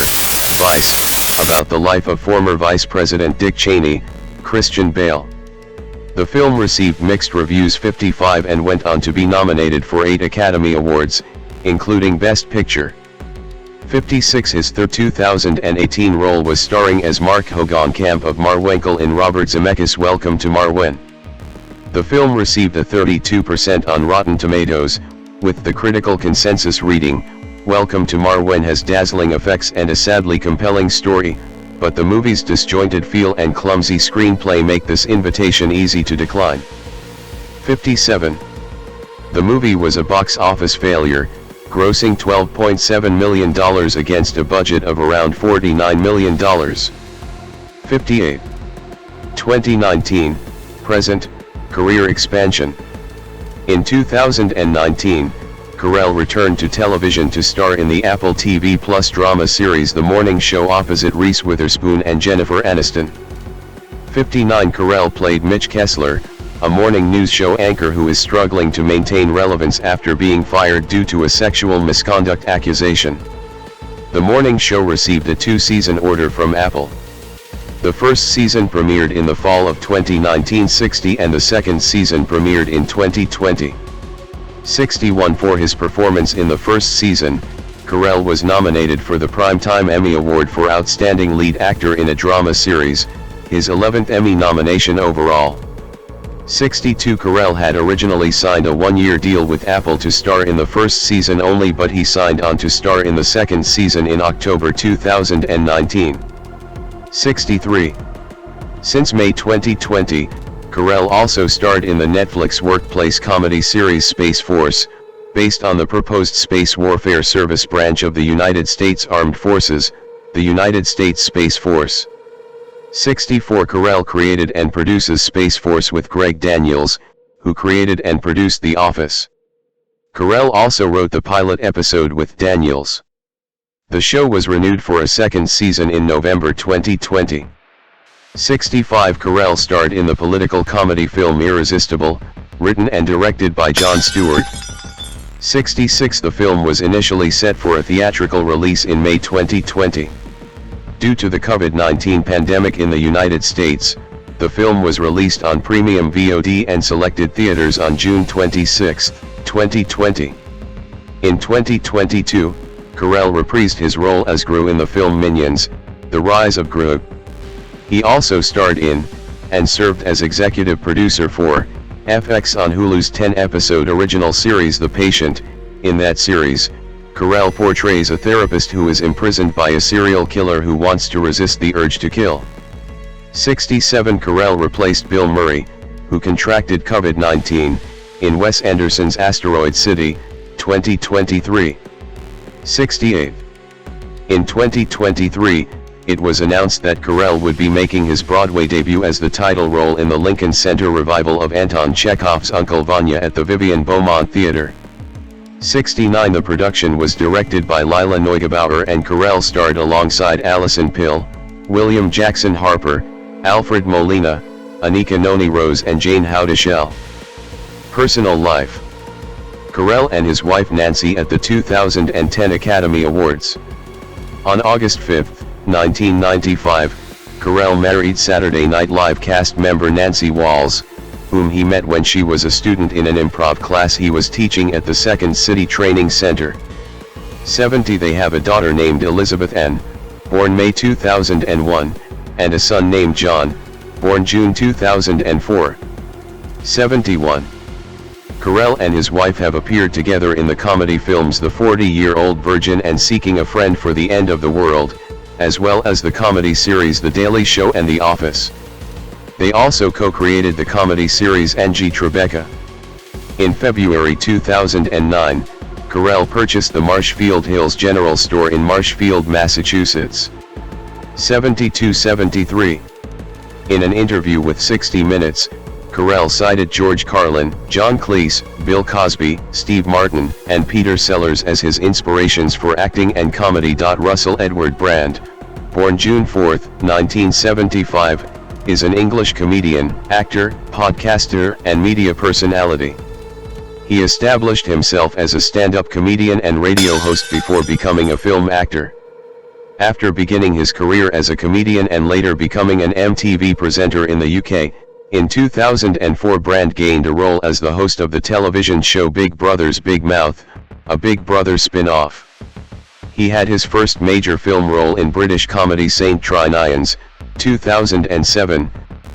Vice, about the life of former Vice President Dick Cheney, Christian Bale. The film received mixed reviews. 55 and went on to be nominated for 8 Academy Awards, including Best Picture. 56. His third 2018 role was starring as Mark Hogancamp of Marwenkel in Robert Zemeckis' Welcome to Marwen. The film received a 32% on Rotten Tomatoes, with the critical consensus reading, Welcome to Marwen has dazzling effects and a sadly compelling story, but the movie's disjointed feel and clumsy screenplay make this invitation easy to decline. 57. The movie was a box office failure, grossing $12.7 million against a budget of around $49 million. 58. 2019, present, career expansion. In 2019, Carell returned to television to star in the Apple TV Plus drama series The Morning Show opposite Reese Witherspoon and Jennifer Aniston. 59. Carell played Mitch Kessler, a morning news show anchor who is struggling to maintain relevance after being fired due to a sexual misconduct accusation. The morning show received a 2-season order from Apple. The first season premiered in the fall of 2019, 60, and the second season premiered in 2020. 61. For his performance in the first season, Carell was nominated for the Primetime Emmy Award for Outstanding Lead Actor in a Drama Series, his 11th Emmy nomination overall. 62. Carell had originally signed a 1-year deal with Apple to star in the first season only, but he signed on to star in the second season in October 2019. 63. Since May 2020, Carell also starred in the Netflix workplace comedy series Space Force, based on the proposed Space Warfare Service branch of the United States Armed Forces, the United States Space Force. 64. Carell created and produces Space Force with Greg Daniels, who created and produced The Office. Carell also wrote the pilot episode with Daniels. The show was renewed for a second season in November 2020. 65. Carell starred in the political comedy film Irresistible, written and directed by Jon Stewart. 66. The film was initially set for a theatrical release in May 2020. Due to the COVID-19 pandemic in the United States, the film was released on premium VOD and selected theaters on June 26, 2020. In 2022, Carell reprised his role as Gru in the film Minions: The Rise of Gru. He also starred in, and served as executive producer for, FX on Hulu's 10-episode original series The Patient. In that series, Carell portrays a therapist who is imprisoned by a serial killer who wants to resist the urge to kill. 67. Carell replaced Bill Murray, who contracted COVID-19, in Wes Anderson's Asteroid City, 2023. 68. In 2023, it was announced that Carell would be making his Broadway debut as the title role in the Lincoln Center revival of Anton Chekhov's Uncle Vanya at the Vivian Beaumont Theater. 69. The production was directed by Lila Neugebauer and Carell starred alongside Allison Pill, William Jackson Harper, Alfred Molina, Anika Noni Rose and Jane Howdishell. Personal life. Carell and his wife Nancy at the 2010 Academy Awards. On August 5, 1995, Carell married Saturday Night Live cast member Nancy Walls, whom he met when she was a student in an improv class he was teaching at the Second City Training Center. 70. They have a daughter named Elizabeth N., born May 2001, and a son named John, born June 2004. 71. Carell and his wife have appeared together in the comedy films The 40-Year-Old Virgin and Seeking a Friend for the End of the World, as well as the comedy series The Daily Show and The Office. They also co-created the comedy series Angie Tribeca. In February 2009, Carell purchased the Marshfield Hills General Store in Marshfield, Massachusetts. 72-73. In an interview with 60 Minutes, Carell cited George Carlin, John Cleese, Bill Cosby, Steve Martin, and Peter Sellers as his inspirations for acting and comedy. Russell Edward Brand, born June 4, 1975, is an English comedian, actor, podcaster, and media personality. He established himself as a stand-up comedian and radio host before becoming a film actor. After beginning his career as a comedian and later becoming an MTV presenter in the UK, in 2004 Brand gained a role as the host of the television show Big Brother's Big Mouth, a Big Brother spin-off. He had his first major film role in British comedy St. Trinians, 2007,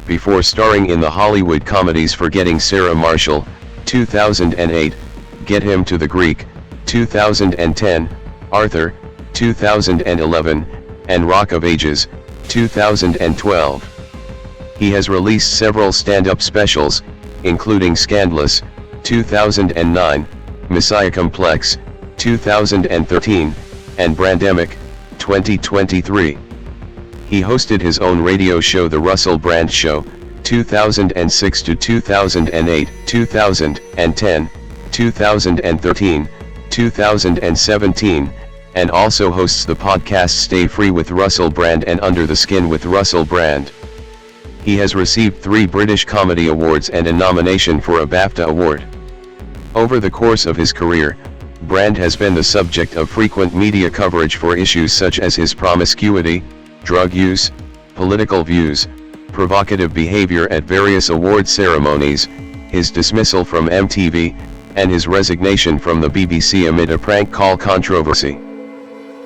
before starring in the Hollywood comedies Forgetting Sarah Marshall, 2008, Get Him to the Greek, 2010, Arthur, 2011, and Rock of Ages, 2012. He has released several stand-up specials, including Scandalous, 2009, Messiah Complex, 2013, and Brandemic, 2023. He hosted his own radio show The Russell Brand Show, 2006 to 2008, 2010, 2013, 2017, and also hosts the podcast Stay Free with Russell Brand and Under the Skin with Russell Brand. He has received 3 British Comedy Awards and a nomination for a BAFTA award. Over the course of his career, Brand has been the subject of frequent media coverage for issues such as his promiscuity, drug use, political views, provocative behavior at various award ceremonies, his dismissal from MTV, and his resignation from the BBC amid a prank call controversy.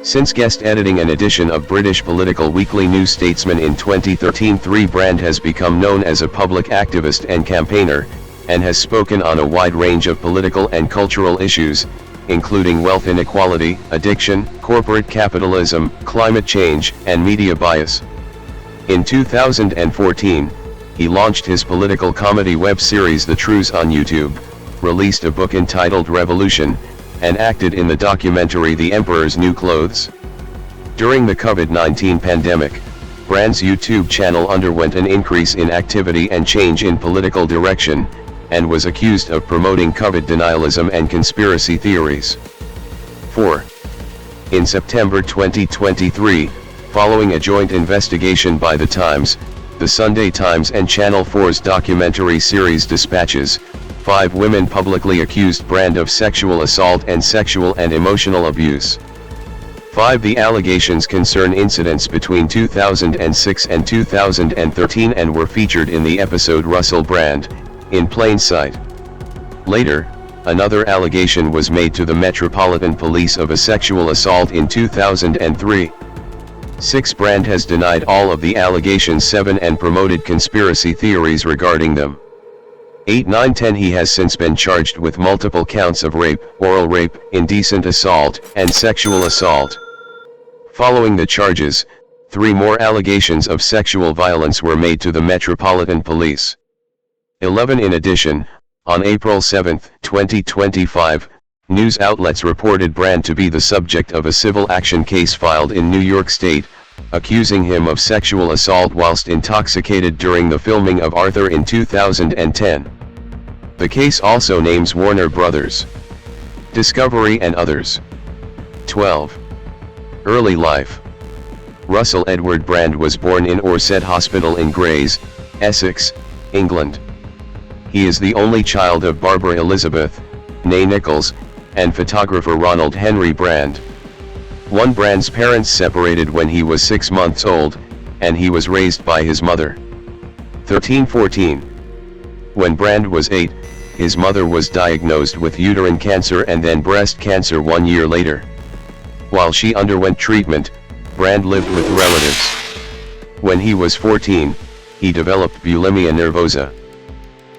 Since guest editing an edition of British political weekly New Statesman in 2013, Brand has become known as a public activist and campaigner, and has spoken on a wide range of political and cultural issues, including wealth inequality, addiction, corporate capitalism, climate change, and media bias. In 2014, he launched his political comedy web series The Truths on YouTube, released a book entitled Revolution, and acted in the documentary The Emperor's New Clothes. During the COVID-19 pandemic, Brand's YouTube channel underwent an increase in activity and change in political direction, and was accused of promoting COVID denialism and conspiracy theories. 4. In September 2023, following a joint investigation by The Times, The Sunday Times and Channel 4's documentary series Dispatches, 5 women publicly accused Brand of sexual assault and sexual and emotional abuse. 5. The allegations concern incidents between 2006 and 2013 and were featured in the episode Russell Brand, in Plain Sight. Later, another allegation was made to the Metropolitan Police of a sexual assault in 2003. 6. Brand has denied all of the allegations. 7. And promoted conspiracy theories regarding them. 8, 9, 10. He has since been charged with multiple counts of rape, oral rape, indecent assault, and sexual assault. Following the charges, 3 more allegations of sexual violence were made to the Metropolitan Police. 11. In addition, on April 7, 2025, news outlets reported Brand to be the subject of a civil action case filed in New York State, accusing him of sexual assault whilst intoxicated during the filming of Arthur in 2010. The case also names Warner Brothers, Discovery and others. 12. Early life. Russell Edward Brand was born in Orsett Hospital in Grays, Essex, England. He is the only child of Barbara Elizabeth, née Nichols, and photographer Ronald Henry Brand. One Brand's parents separated when he was 6 months old, and he was raised by his mother. 1314. When Brand was 8, his mother was diagnosed with uterine cancer and then breast cancer 1 year later. While she underwent treatment, Brand lived with relatives. When he was 14, he developed bulimia nervosa.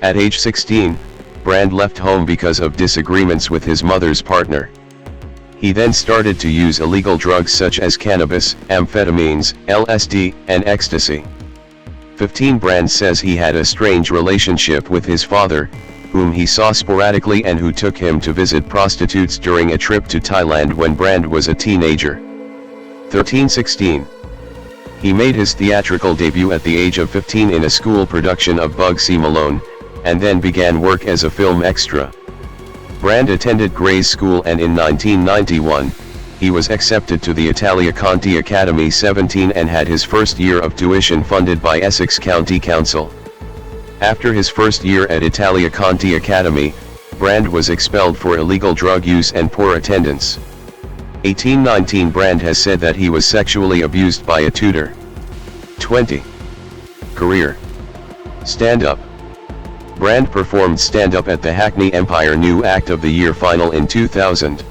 At age 16, Brand left home because of disagreements with his mother's partner. He then started to use illegal drugs such as cannabis, amphetamines, LSD, and ecstasy. 15. Brand says he had a strange relationship with his father, whom he saw sporadically and who took him to visit prostitutes during a trip to Thailand when Brand was a teenager. 1316. He made his theatrical debut at the age of 15 in a school production of Bugsy Malone, and then began work as a film extra. Brand attended Gray's School and in 1991, he was accepted to the Italia Conti Academy 17 and had his first year of tuition funded by Essex County Council. After his first year at Italia Conti Academy, Brand was expelled for illegal drug use and poor attendance. 1819. Brand has said that he was sexually abused by a tutor. 20. Career. Stand-up. Brand performed stand-up at the Hackney Empire New Act of the Year final in 2000.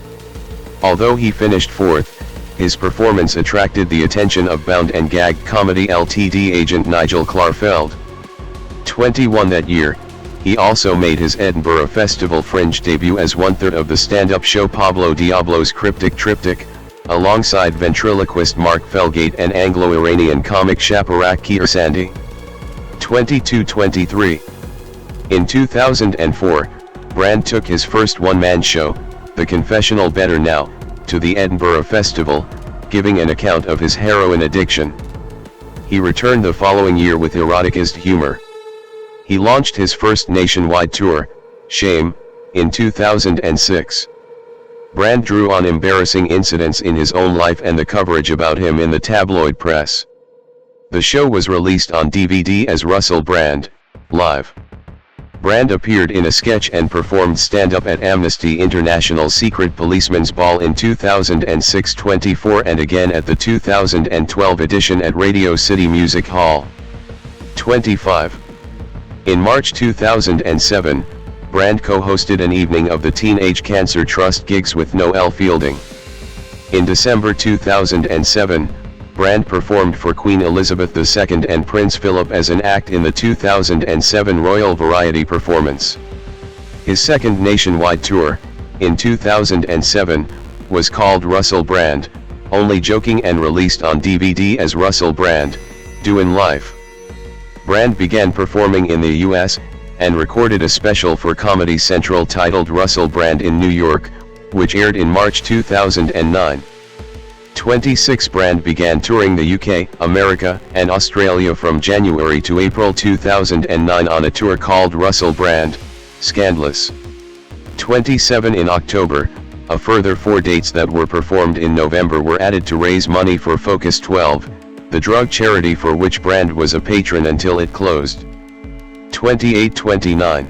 Although he finished 4th, his performance attracted the attention of Bound and Gag Comedy Ltd agent Nigel Clarfeld. 21. That year, he also made his Edinburgh Festival Fringe debut as one-third of the stand-up show Pablo Diablo's Cryptic Triptych, alongside ventriloquist Mark Felgate and Anglo-Iranian comic Shaparak Kirsandi. 22-23. In 2004, Brand took his first one-man show, The Confessional Better Now, to the Edinburgh Festival, giving an account of his heroin addiction. He returned the following year with eroticist humor. He launched his first nationwide tour, Shame, in 2006. Brand drew on embarrassing incidents in his own life and the coverage about him in the tabloid press. The show was released on DVD as Russell Brand, Live. Brand appeared in a sketch and performed stand-up at Amnesty International's Secret Policeman's Ball in 2006-24 and again at the 2012 edition at Radio City Music Hall. 25. In March 2007, Brand co-hosted an evening of the Teenage Cancer Trust gigs with Noel Fielding. In December 2007, Brand performed for Queen Elizabeth II and Prince Philip as an act in the 2007 Royal Variety performance. His second nationwide tour, in 2007, was called Russell Brand, Only Joking and released on DVD as Russell Brand, Doin' Life. Brand began performing in the US, and recorded a special for Comedy Central titled Russell Brand in New York, which aired in March 2009. 26. Brand began touring the UK, America, and Australia from January to April 2009 on a tour called Russell Brand, Scandalous. 27. In October, a further 4 dates that were performed in November were added to raise money for Focus 12, the drug charity for which Brand was a patron until it closed. 28-29.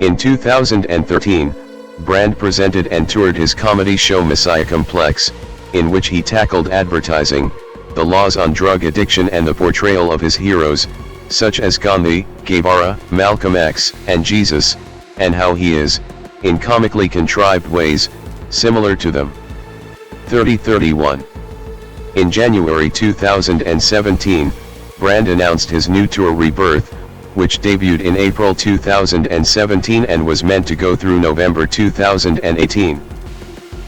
In 2013, Brand presented and toured his comedy show Messiah Complex, in which he tackled advertising, the laws on drug addiction and the portrayal of his heroes, such as Gandhi, Guevara, Malcolm X, and Jesus, and how he is, in comically contrived ways, similar to them. 30-31. In January 2017, Brand announced his new tour Rebirth, which debuted in April 2017 and was meant to go through November 2018.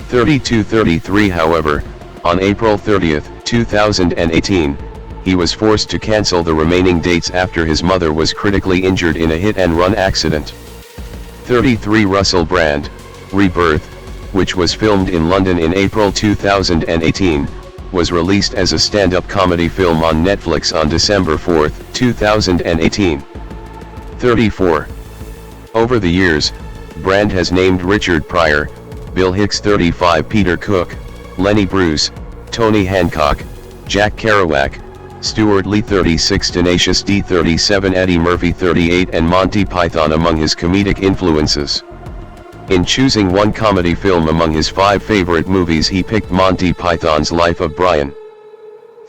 32-33. However, on April 30, 2018, he was forced to cancel the remaining dates after his mother was critically injured in a hit-and-run accident. 33. Russell Brand, Rebirth, which was filmed in London in April 2018, was released as a stand-up comedy film on Netflix on December 4, 2018. 34. Over the years, Brand has named Richard Pryor, Bill Hicks 35, Peter Cook, Lenny Bruce, Tony Hancock, Jack Kerouac, Stuart Lee 36, Tenacious D 37, Eddie Murphy 38, and Monty Python among his comedic influences. In choosing one comedy film among his 5 favorite movies, he picked Monty Python's Life of Brian.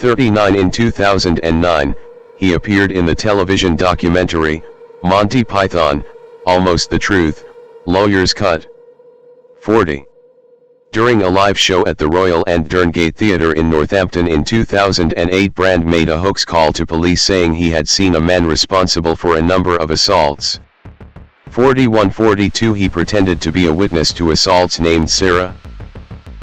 39. In 2009, he appeared in the television documentary, Monty Python, Almost the Truth, Lawyer's Cut. 40. During a live show at the Royal and Derngate Theatre in Northampton in 2008, Brand made a hoax call to police saying he had seen a man responsible for a number of assaults. 41. 42. He pretended to be a witness to assaults named Sarah.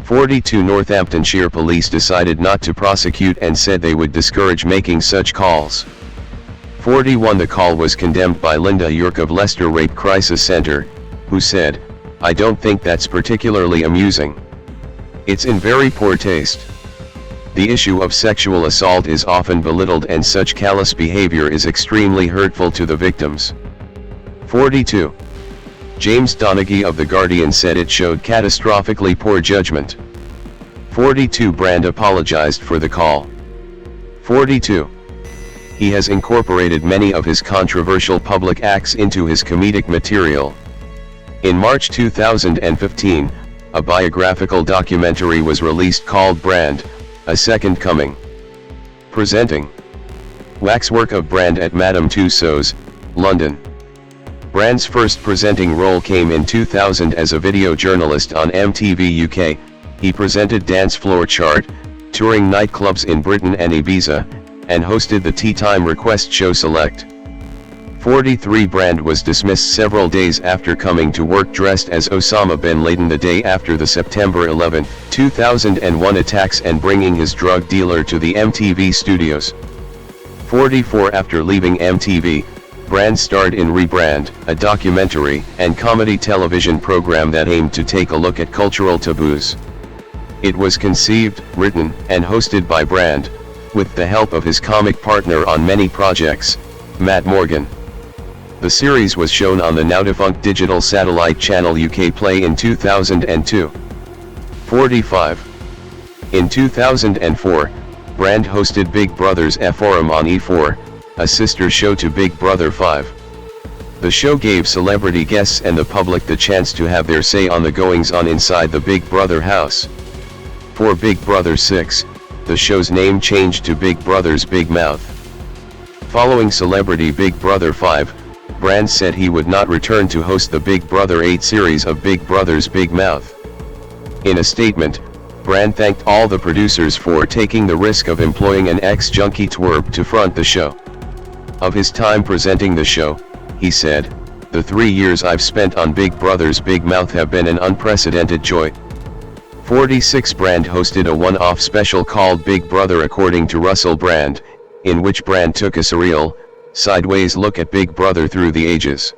42. Northamptonshire police decided not to prosecute and said they would discourage making such calls. 41. The call was condemned by Linda York of Leicester Rape Crisis Centre, who said, "I don't think that's particularly amusing. It's in very poor taste. The issue of sexual assault is often belittled and such callous behavior is extremely hurtful to the victims." 42. James Donaghy of The Guardian said it showed catastrophically poor judgment. 42. Brand apologized for the call. 42. He has incorporated many of his controversial public acts into his comedic material. In March 2015, a biographical documentary was released called Brand, A Second Coming. Presenting Waxwork of Brand at Madame Tussauds, London. Brand's first presenting role came in 2000 as a video journalist on MTV UK. He presented Dance Floor Chart, touring nightclubs in Britain and Ibiza, and hosted the Tea Time request show Select. 43. Brand was dismissed several days after coming to work dressed as Osama bin Laden the day after the September 11, 2001 attacks and bringing his drug dealer to the MTV studios. 44. After leaving MTV, Brand starred in Rebrand, a documentary and comedy television program that aimed to take a look at cultural taboos. It was conceived, written, and hosted by Brand, with the help of his comic partner on many projects, Matt Morgan. The series was shown on the now-defunct digital satellite channel UK Play in 2002. 45. In 2004, Brand hosted Big Brother's Forum on E4, a sister show to Big Brother 5. The show gave celebrity guests and the public the chance to have their say on the goings-on inside the Big Brother house. For Big Brother 6, the show's name changed to Big Brother's Big Mouth. Following Celebrity Big Brother 5, Brand said he would not return to host the Big Brother 8 series of Big Brother's Big Mouth. In a statement, Brand thanked all the producers for taking the risk of employing an ex-junkie twerp to front the show. Of his time presenting the show, he said, "The 3 years I've spent on Big Brother's Big Mouth have been an unprecedented joy." 46. Brand hosted a one-off special called Big Brother According to Russell Brand, in which Brand took a surreal, sideways look at Big Brother through the ages.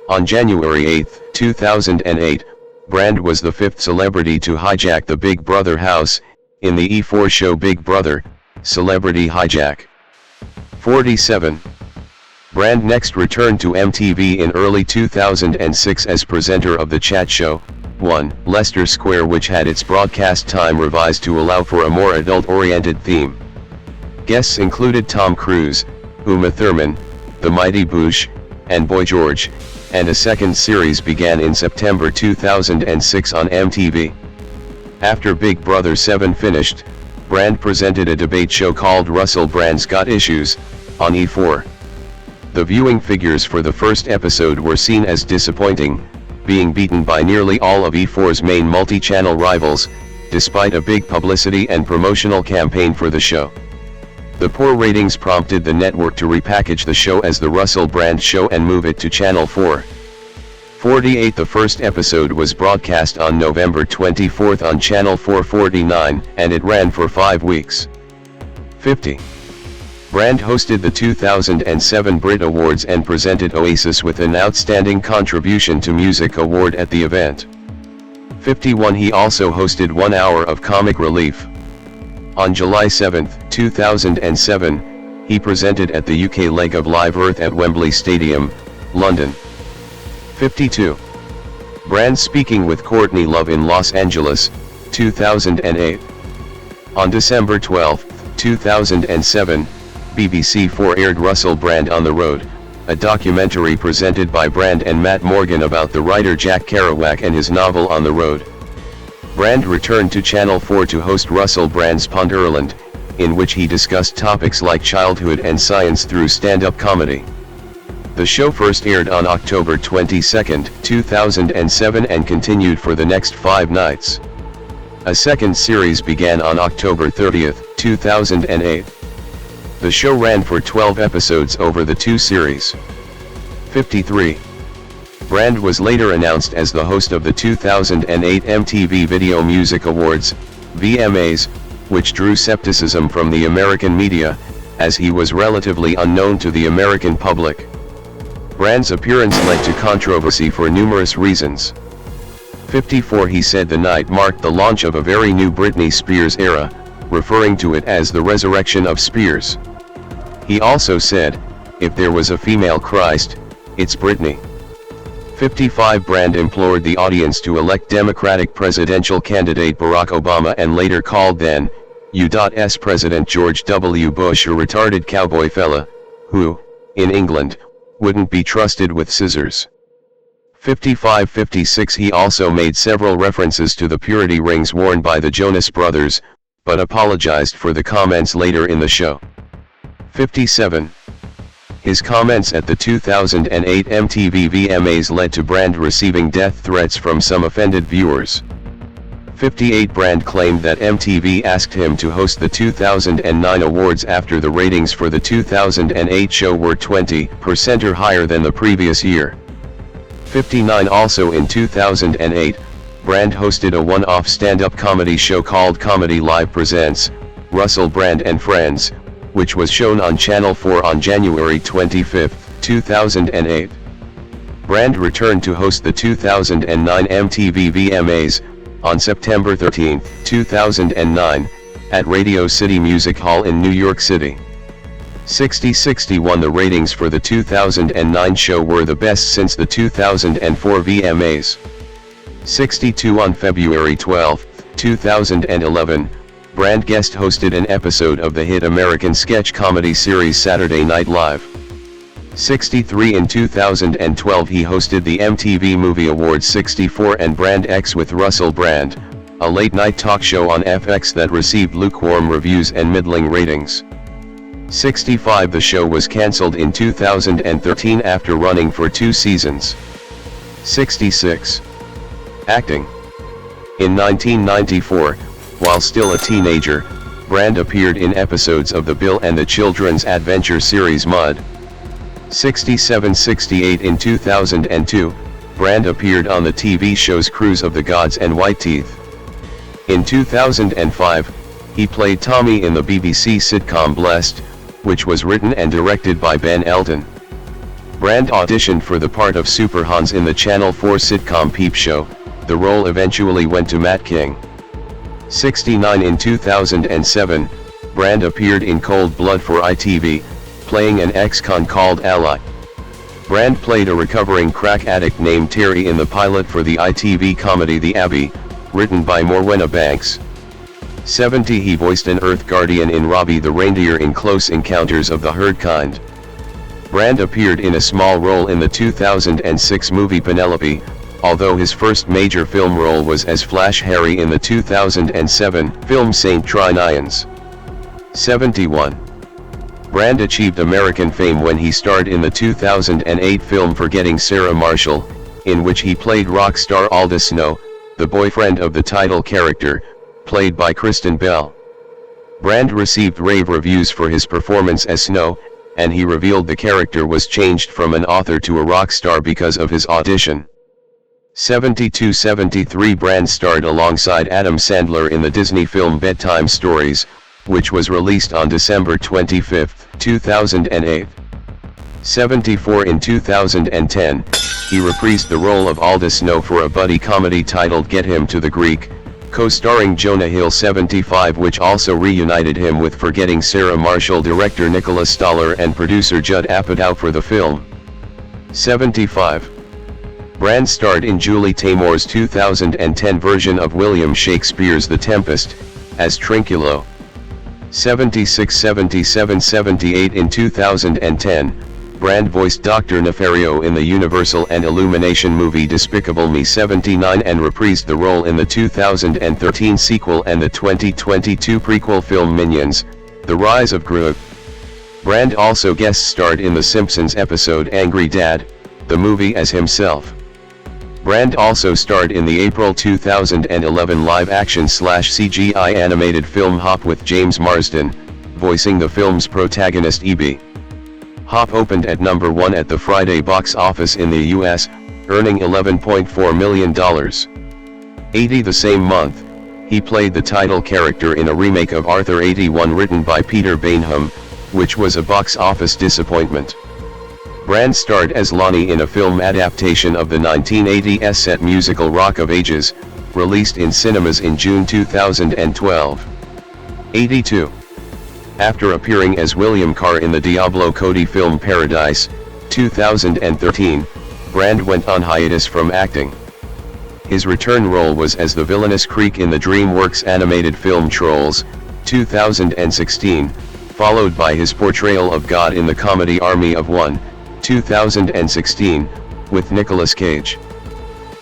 On January 8, 2008, Brand was the 5th celebrity to hijack the Big Brother house, in the E4 show Big Brother, Celebrity Hijack. 47. Brand next returned to MTV in early 2006 as presenter of the chat show, 1, Leicester Square, which had its broadcast time revised to allow for a more adult-oriented theme. Guests included Tom Cruise, Uma Thurman, The Mighty Boosh, and Boy George, and a second series began in September 2006 on MTV. After Big Brother 7 finished, Brand presented a debate show called Russell Brand's Got Issues, on E4. The viewing figures for the first episode were seen as disappointing, being beaten by nearly all of E4's main multi-channel rivals, despite a big publicity and promotional campaign for the show. The poor ratings prompted the network to repackage the show as The Russell Brand Show and move it to Channel 4. 48. The first episode was broadcast on November 24 on Channel 449, and it ran for 5 weeks. 50. Brand hosted the 2007 Brit Awards and presented Oasis with an Outstanding Contribution to Music award at the event. 51. He also hosted 1 hour of comic relief. On July 7, 2007, he presented at the UK leg of Live Earth at Wembley Stadium, London. 52. Brand speaking with Courtney Love in Los Angeles, 2008. On December 12, 2007, BBC 4 aired Russell Brand on the Road, a documentary presented by Brand and Matt Morgan about the writer Jack Kerouac and his novel On the Road. Brand returned to Channel 4 to host Russell Brand's Ponderland, in which he discussed topics like childhood and science through stand-up comedy. The show first aired on October 22, 2007 and continued for the next 5 nights. A second series began on October 30, 2008. The show ran for 12 episodes over the 2 series. 53. Brand was later announced as the host of the 2008 MTV Video Music Awards, VMAs, which drew skepticism from the American media, as he was relatively unknown to the American public. Brand's appearance led to controversy for numerous reasons. 54. He said the night marked the launch of a very new Britney Spears era, referring to it as the resurrection of Spears. He also said, "If there was a female Christ, it's Britney." 55. Brand implored the audience to elect Democratic presidential candidate Barack Obama and later called then U.S. President George W. Bush a retarded cowboy fella, who, in England, wouldn't be trusted with scissors. 55. 56. He also made several references to the purity rings worn by the Jonas Brothers, but apologized for the comments later in the show. 57. His comments at the 2008 MTV VMAs led to Brand receiving death threats from some offended viewers. 58. Brand claimed that MTV asked him to host the 2009 awards after the ratings for the 2008 show were 20% or higher than the previous year. 59. Also in 2008, Brand hosted a one-off stand-up comedy show called Comedy Live Presents, Russell Brand and Friends, which was shown on Channel 4 on January 25, 2008. Brand returned to host the 2009 MTV VMAs, on September 13, 2009, at Radio City Music Hall in New York City. 60-61. The ratings for the 2009 show were the best since the 2004 VMAs. 62. On February 12, 2011, Brand guest hosted an episode of the hit American sketch comedy series Saturday Night Live. 63. In 2012 he hosted the MTV Movie Awards 64 and Brand X with Russell Brand, a late-night talk show on FX that received lukewarm reviews and middling ratings. 65. The show was cancelled in 2013 after running for 2 seasons. 66. Acting. In 1994, while still a teenager, Brand appeared in episodes of the Bill and the Children's Adventure series Mud. 67-68. In 2002, Brand appeared on the TV shows Cruise of the Gods and White Teeth. In 2005, he played Tommy in the BBC sitcom Blessed, which was written and directed by Ben Elton. Brand auditioned for the part of Super Hans in the Channel 4 sitcom Peep Show. The role eventually went to Matt King. 69. In 2007, Brand appeared in Cold Blood for ITV, playing an ex-con called Ally. Brand played a recovering crack addict named Terry in the pilot for the ITV comedy The Abbey, written by Morwenna Banks. 70. He voiced an Earth Guardian in Robbie the Reindeer in Close Encounters of the Herd Kind. Brand appeared in a small role in the 2006 movie Penelope, although his first major film role was as Flash Harry in the 2007 film St. Trinians. 71. Brand achieved American fame when he starred in the 2008 film Forgetting Sarah Marshall, in which he played rock star Aldous Snow, the boyfriend of the title character, played by Kristen Bell. Brand received rave reviews for his performance as Snow, and he revealed the character was changed from an author to a rock star because of his audition. 72-73. Brand starred alongside Adam Sandler in the Disney film Bedtime Stories, which was released on December 25, 2008. 74. In 2010, he reprised the role of Aldous Snow for a buddy comedy titled Get Him to the Greek, co-starring Jonah Hill. 75. Which also reunited him with Forgetting Sarah Marshall director Nicholas Stoller and producer Judd Apatow for the film. 75. Brand starred in Julie Taymor's 2010 version of William Shakespeare's The Tempest, as Trinculo. 76, 77, 78. In 2010, Brand voiced Dr. Nefario in the Universal and Illumination movie Despicable Me 79 and reprised the role in the 2013 sequel and the 2022 prequel film Minions: The Rise of Gru. Brand also guest starred in The Simpsons episode Angry Dad, the movie as himself. Brand also starred in the April 2011 live-action/CGI animated film Hop with James Marsden, voicing the film's protagonist E.B. Hop opened at number 1 at the Friday box office in the US, earning $11.4 million. 80. The same month, he played the title character in a remake of Arthur 81 written by Peter Bainham, which was a box office disappointment. Brand starred as Lonnie in a film adaptation of the 1980s set musical Rock of Ages, released in cinemas in June 2012. 82. After appearing as William Carr in the Diablo Cody film Paradise, 2013, Brand went on hiatus from acting. His return role was as the villainous Creek in the DreamWorks animated film Trolls, 2016, followed by his portrayal of God in the comedy Army of One, 2016, with Nicolas Cage.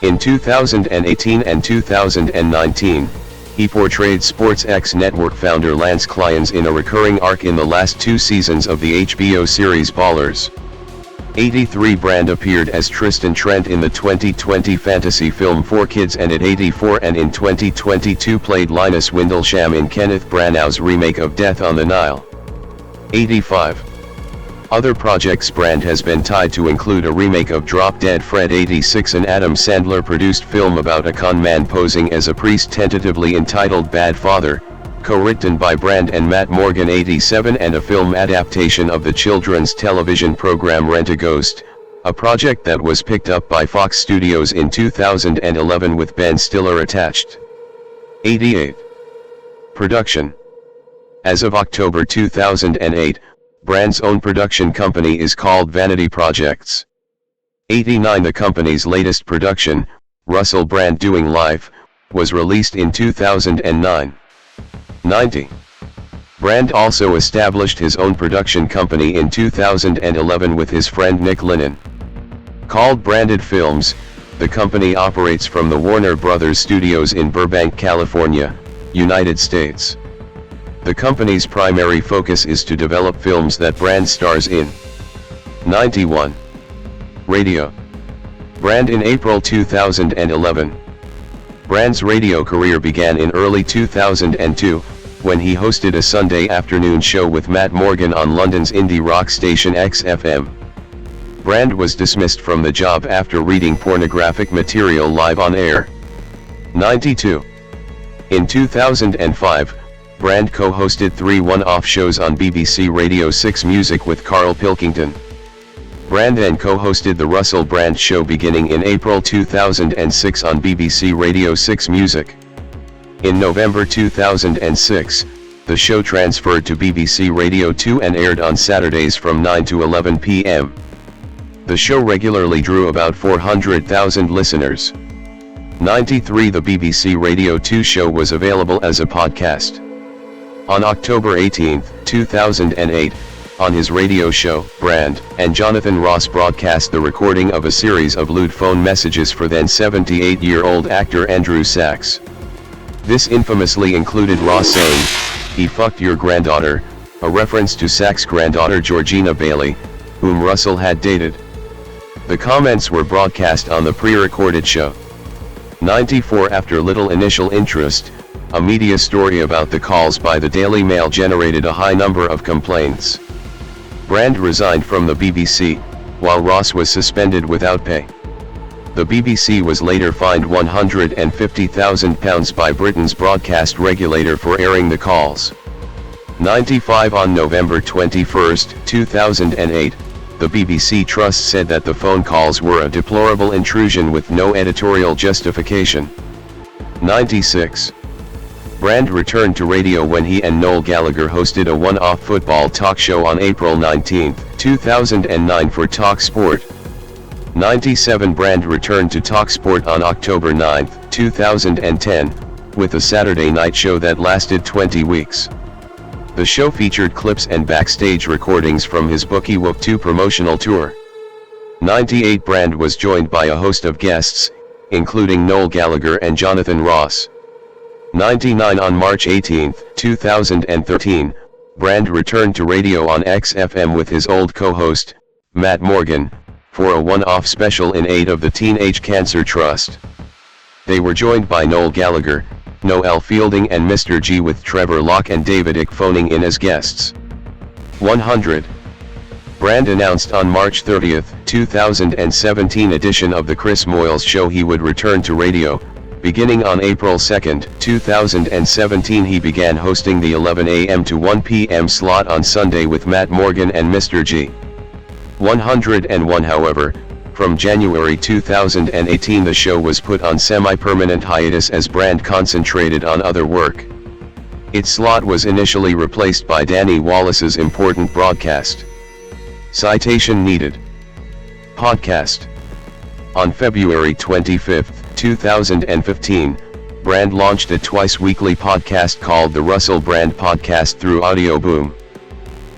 In 2018 and 2019, he portrayed SportsX Network founder Lance Lyons in a recurring arc in the last 2 seasons of the HBO series Ballers. 83. Brand appeared as Tristan Trent in the 2020 fantasy film 4Kids and at 84, and in 2022 played Linus Windlesham in Kenneth Branagh's remake of Death on the Nile. 85. Other projects Brand has been tied to include a remake of Drop Dead Fred 86, an Adam Sandler produced film about a con man posing as a priest tentatively entitled Bad Father, co-written by Brand and Matt Morgan 87, and a film adaptation of the children's television program Rent-A-Ghost, a project that was picked up by Fox Studios in 2011 with Ben Stiller attached. 88. Production. As of October 2008, Brand's own production company is called Vanity Projects. 89. The company's latest production, Russell Brand Doing Life, was released in 2009. 90. Brand also established his own production company in 2011 with his friend Nick Linnen. Called Branded Films, the company operates from the Warner Brothers Studios in Burbank, California, United States. The company's primary focus is to develop films that Brand stars in. 91. Radio. Brand in April 2011. Brand's radio career began in early 2002, when he hosted a Sunday afternoon show with Matt Morgan on London's indie rock station XFM. Brand was dismissed from the job after reading pornographic material live on air. 92. In 2005, Brand co-hosted 3 one-off shows on BBC Radio 6 Music with Carl Pilkington. Brand then co-hosted the Russell Brand Show beginning in April 2006 on BBC Radio 6 Music. In November 2006, the show transferred to BBC Radio 2 and aired on Saturdays from 9 to 11 p.m. The show regularly drew about 400,000 listeners. 93. The BBC Radio 2 show was available as a podcast. On October 18, 2008, on his radio show, Brand and Jonathan Ross broadcast the recording of a series of lewd phone messages for then 78-year-old actor Andrew Sachs. This infamously included Ross saying, "He fucked your granddaughter," a reference to Sachs' granddaughter Georgina Bailey, whom Russell had dated. The comments were broadcast on the pre-recorded show. 94. After little initial interest, a media story about the calls by the Daily Mail generated a high number of complaints. Brand resigned from the BBC, while Ross was suspended without pay. The BBC was later fined £150,000 by Britain's broadcast regulator for airing the calls. 95. On November 21, 2008, the BBC Trust said that the phone calls were a deplorable intrusion with no editorial justification. 96. Brand returned to radio when he and Noel Gallagher hosted a one-off football talk show on April 19, 2009 for TalkSport. 97. Brand returned to TalkSport on October 9, 2010, with a Saturday night show that lasted 20 weeks. The show featured clips and backstage recordings from his Bookie Whoop 2 promotional tour. 98 Brand was joined by a host of guests, including Noel Gallagher and Jonathan Ross. 99 On March 18, 2013, Brand returned to radio on XFM with his old co-host, Matt Morgan, for a one-off special in aid of the Teenage Cancer Trust. They were joined by Noel Gallagher, Noel Fielding and Mr. G, with Trevor Locke and David Icke phoning in as guests. 100. Brand announced on March 30, 2017 edition of the Chris Moyles Show he would return to radio. Beginning on April 2, 2017 he began hosting the 11 a.m. to 1 p.m. slot on Sunday with Matt Morgan and Mr. G. 101 However, from January 2018 the show was put on semi-permanent hiatus as Brand concentrated on other work. Its slot was initially replaced by Danny Wallace's Important Broadcast. Citation needed. Podcast. On February 25, 2015, Brand launched a twice-weekly podcast called the Russell Brand Podcast through Audio Boom.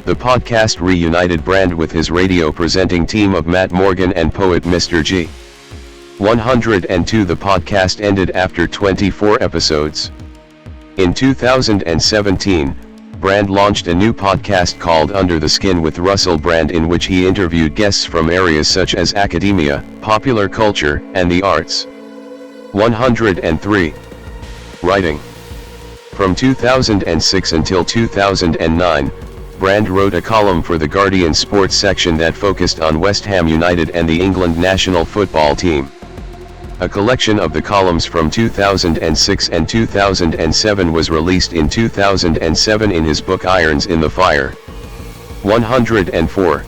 The podcast reunited Brand with his radio presenting team of Matt Morgan and poet Mr. G. 102 The podcast ended after 24 episodes. In 2017, Brand launched a new podcast called Under the Skin with Russell Brand, in which he interviewed guests from areas such as academia, popular culture, and the arts. 103. Writing. From 2006 until 2009, Brand wrote a column for the Guardian sports section that focused on West Ham United and the England national football team. A collection of the columns from 2006 and 2007 was released in 2007 in his book Irons in the Fire. 104.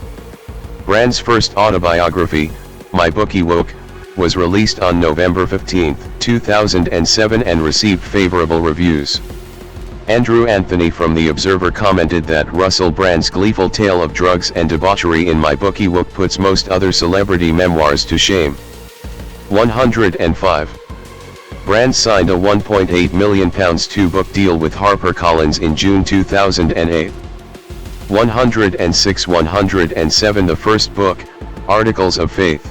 Brand's first autobiography, My Bookie Woke, was released on November 15, 2007 and received favorable reviews. Andrew Anthony from The Observer commented that Russell Brand's gleeful tale of drugs and debauchery in My Bookie Woke puts most other celebrity memoirs to shame. 105. Brand signed a £1.8 million two-book deal with HarperCollins in June 2008. 106-107 The first book, Articles of Faith,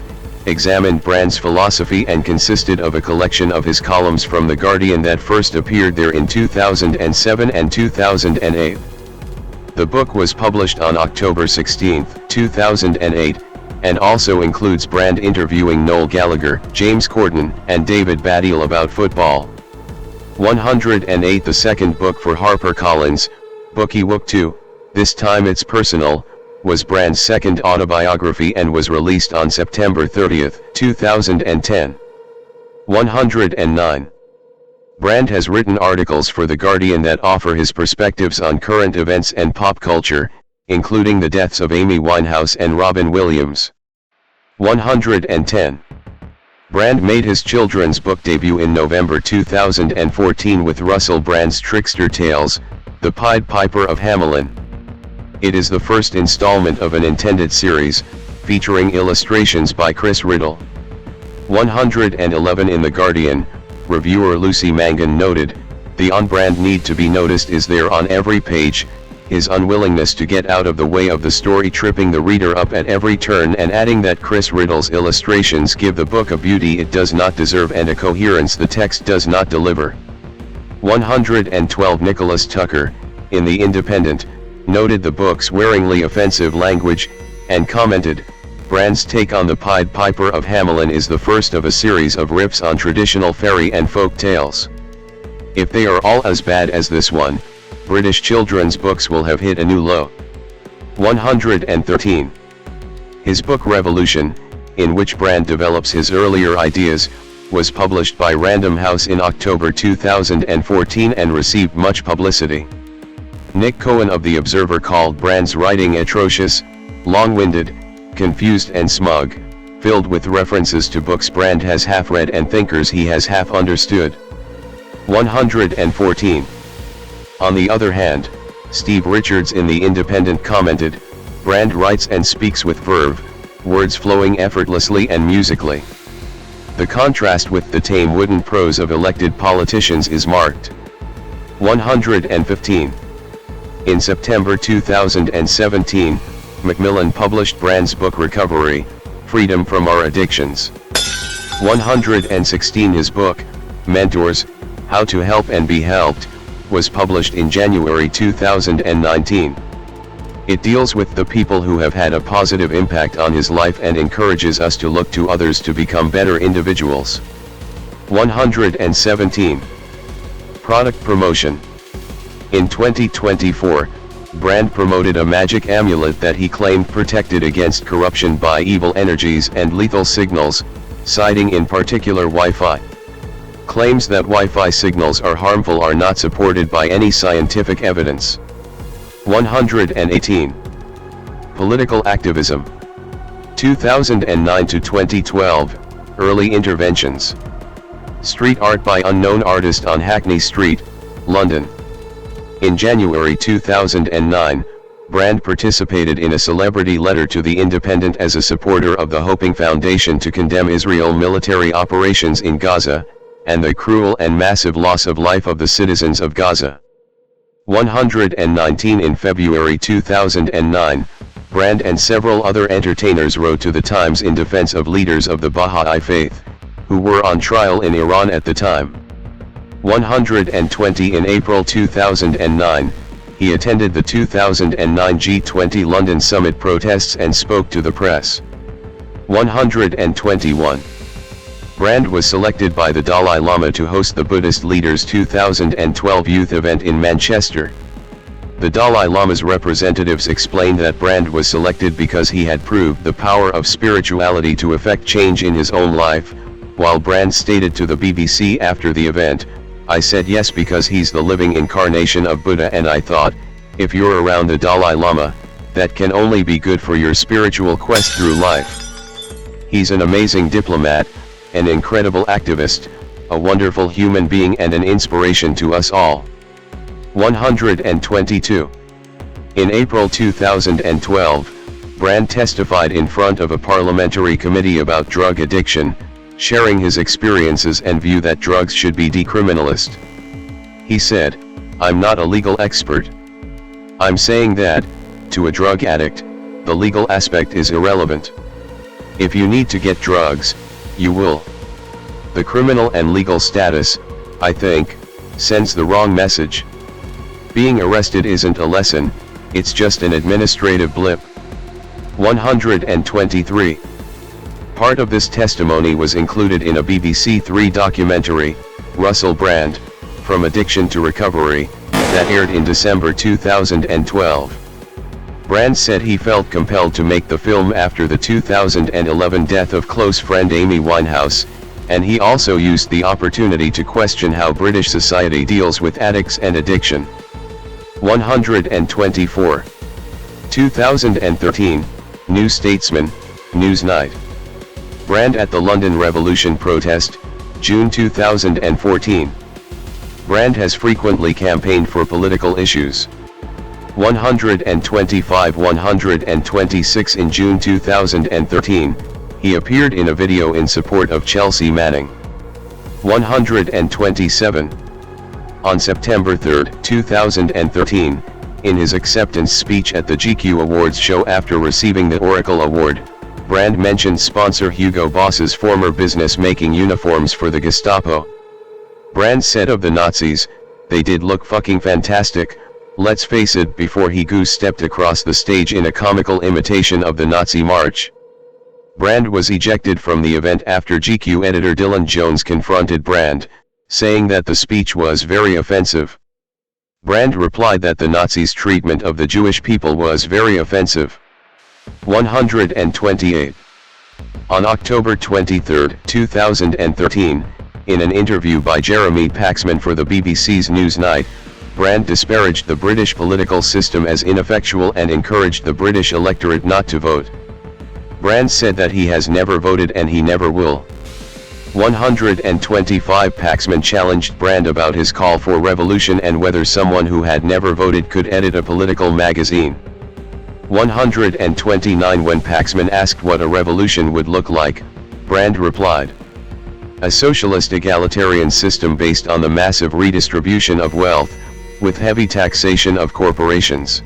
examined Brand's philosophy and consisted of a collection of his columns from The Guardian that first appeared there in 2007 and 2008. The book was published on October 16, 2008, and also includes Brand interviewing Noel Gallagher, James Corden, and David Baddiel about football. 108 The second book for HarperCollins, Bookie Wook 2, This Time It's Personal, was Brand's second autobiography and was released on September 30, 2010. 109. Brand has written articles for The Guardian that offer his perspectives on current events and pop culture, including the deaths of Amy Winehouse and Robin Williams. 110. Brand made his children's book debut in November 2014 with Russell Brand's Trickster Tales, The Pied Piper of Hamelin. It is the first installment of an intended series, featuring illustrations by Chris Riddle. 111 In The Guardian, reviewer Lucy Mangan noted, the on-brand need to be noticed is there on every page, his unwillingness to get out of the way of the story tripping the reader up at every turn, and adding that Chris Riddle's illustrations give the book a beauty it does not deserve and a coherence the text does not deliver. 112 Nicholas Tucker, in The Independent, noted the book's wearingly offensive language, and commented, Brand's take on the Pied Piper of Hamelin is the first of a series of riffs on traditional fairy and folk tales. If they are all as bad as this one, British children's books will have hit a new low. 113. His book Revolution, in which Brand develops his earlier ideas, was published by Random House in October 2014 and received much publicity. Nick Cohen of The Observer called Brand's writing atrocious, long-winded, confused and smug, filled with references to books Brand has half read and thinkers he has half understood. 114. On the other hand, Steve Richards in The Independent commented, Brand writes and speaks with verve, words flowing effortlessly and musically. The contrast with the tame wooden prose of elected politicians is marked. 115. In September 2017, Macmillan published Brand's book Recovery, Freedom from Our Addictions. 116. His book, Mentors, How to Help and Be Helped, was published in January 2019. It deals with the people who have had a positive impact on his life and encourages us to look to others to become better individuals. 117. Product promotion. In 2024, Brand promoted a magic amulet that he claimed protected against corruption by evil energies and lethal signals, citing in particular Wi-Fi. Claims that Wi-Fi signals are harmful are not supported by any scientific evidence. 118. Political activism. 2009 to 2012, early interventions. Street art by unknown artist on Hackney Street, London. In January 2009, Brand participated in a celebrity letter to The Independent as a supporter of the Hoping Foundation to condemn Israel military operations in Gaza, and the cruel and massive loss of life of the citizens of Gaza. 119. In February 2009, Brand and several other entertainers wrote to the Times in defense of leaders of the Baha'i faith, who were on trial in Iran at the time. 120. In April 2009, he attended the 2009 G20 London Summit protests and spoke to the press. 121. Brand was selected by the Dalai Lama to host the Buddhist leaders' 2012 youth event in Manchester. The Dalai Lama's representatives explained that Brand was selected because he had proved the power of spirituality to effect change in his own life, while Brand stated to the BBC after the event, "I said yes because he's the living incarnation of Buddha, and I thought, if you're around the Dalai Lama, that can only be good for your spiritual quest through life. He's an amazing diplomat, an incredible activist, a wonderful human being and an inspiration to us all." 122. In April 2012, Brand testified in front of a parliamentary committee about drug addiction, sharing his experiences and view that drugs should be decriminalized. He said, "I'm not a legal expert. I'm saying that, to a drug addict, the legal aspect is irrelevant. If you need to get drugs, you will. The criminal and legal status, I think, sends the wrong message. Being arrested isn't a lesson, it's just an administrative blip." 123. Part of this testimony was included in a BBC Three documentary, Russell Brand, From Addiction to Recovery, that aired in December 2012. Brand said he felt compelled to make the film after the 2011 death of close friend Amy Winehouse, and he also used the opportunity to question how British society deals with addicts and addiction. 124. 2013, New Statesman, Newsnight. Brand at the London Revolution protest, June 2014. Brand has frequently campaigned for political issues. 125. 126. In June 2013, he appeared in a video in support of Chelsea Manning. 127. On September 3, 2013, in his acceptance speech at the GQ Awards show after receiving the Oracle Award, Brand mentioned sponsor Hugo Boss's former business making uniforms for the Gestapo. Brand said of the Nazis, "They did look fucking fantastic, let's face it," before he goose-stepped across the stage in a comical imitation of the Nazi march. Brand was ejected from the event after GQ editor Dylan Jones confronted Brand, saying that the speech was very offensive. Brand replied that the Nazis' treatment of the Jewish people was very offensive. 128. On October 23, 2013, in an interview by Jeremy Paxman for the BBC's Newsnight, Brand disparaged the British political system as ineffectual and encouraged the British electorate not to vote. Brand said that he has never voted and he never will. 125. Paxman challenged Brand about his call for revolution and whether someone who had never voted could edit a political magazine. 129. When Paxman asked what a revolution would look like, Brand replied, "A socialist egalitarian system based on the massive redistribution of wealth, with heavy taxation of corporations.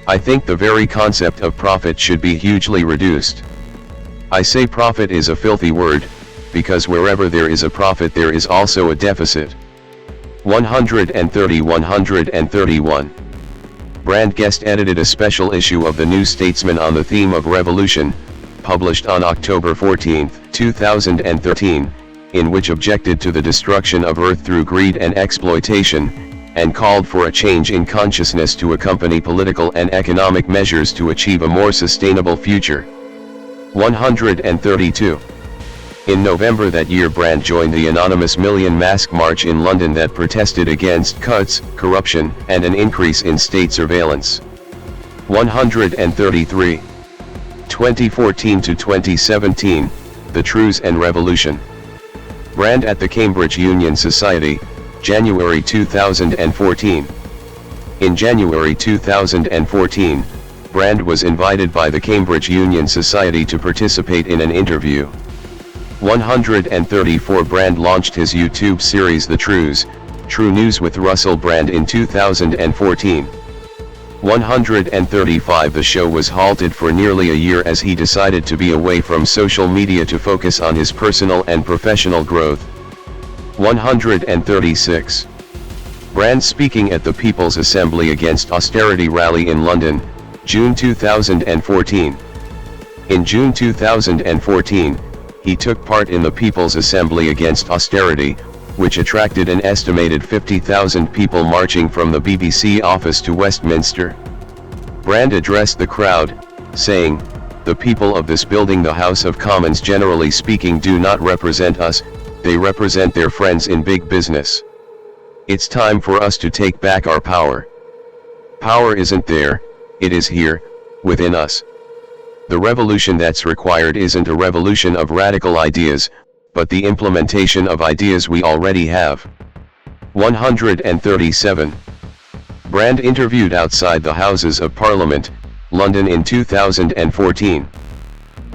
I think the very concept of profit should be hugely reduced. I say profit is a filthy word, because wherever there is a profit there is also a deficit. 131. Brand guest edited a special issue of the New Statesman on the theme of revolution, published on October 14, 2013, in which objected to the destruction of Earth through greed and exploitation, and called for a change in consciousness to accompany political and economic measures to achieve a more sustainable future. 132. In November that year, Brand joined the anonymous Million Mask March in London that protested against cuts, corruption, and an increase in state surveillance. 133. 2014 to 2017, The Truths and Revolution. Brand at the Cambridge Union Society, January 2014. In January 2014, Brand was invited by the Cambridge Union Society to participate in an interview. 134. Brand launched his YouTube series The Truths, True News with Russell Brand in 2014. 135. The show was halted for nearly a year as he decided to be away from social media to focus on his personal and professional growth. 136. Brand speaking at the People's Assembly Against Austerity rally in London, June 2014. In June 2014, he took part in the People's Assembly Against Austerity, which attracted an estimated 50,000 people marching from the BBC office to Westminster. Brand addressed the crowd, saying, "The people of this building, the House of Commons, generally speaking, do not represent us, they represent their friends in big business. It's time for us to take back our power. Power isn't there, it is here, within us. The revolution that's required isn't a revolution of radical ideas, but the implementation of ideas we already have." 137. Brand interviewed outside the Houses of Parliament, London in 2014.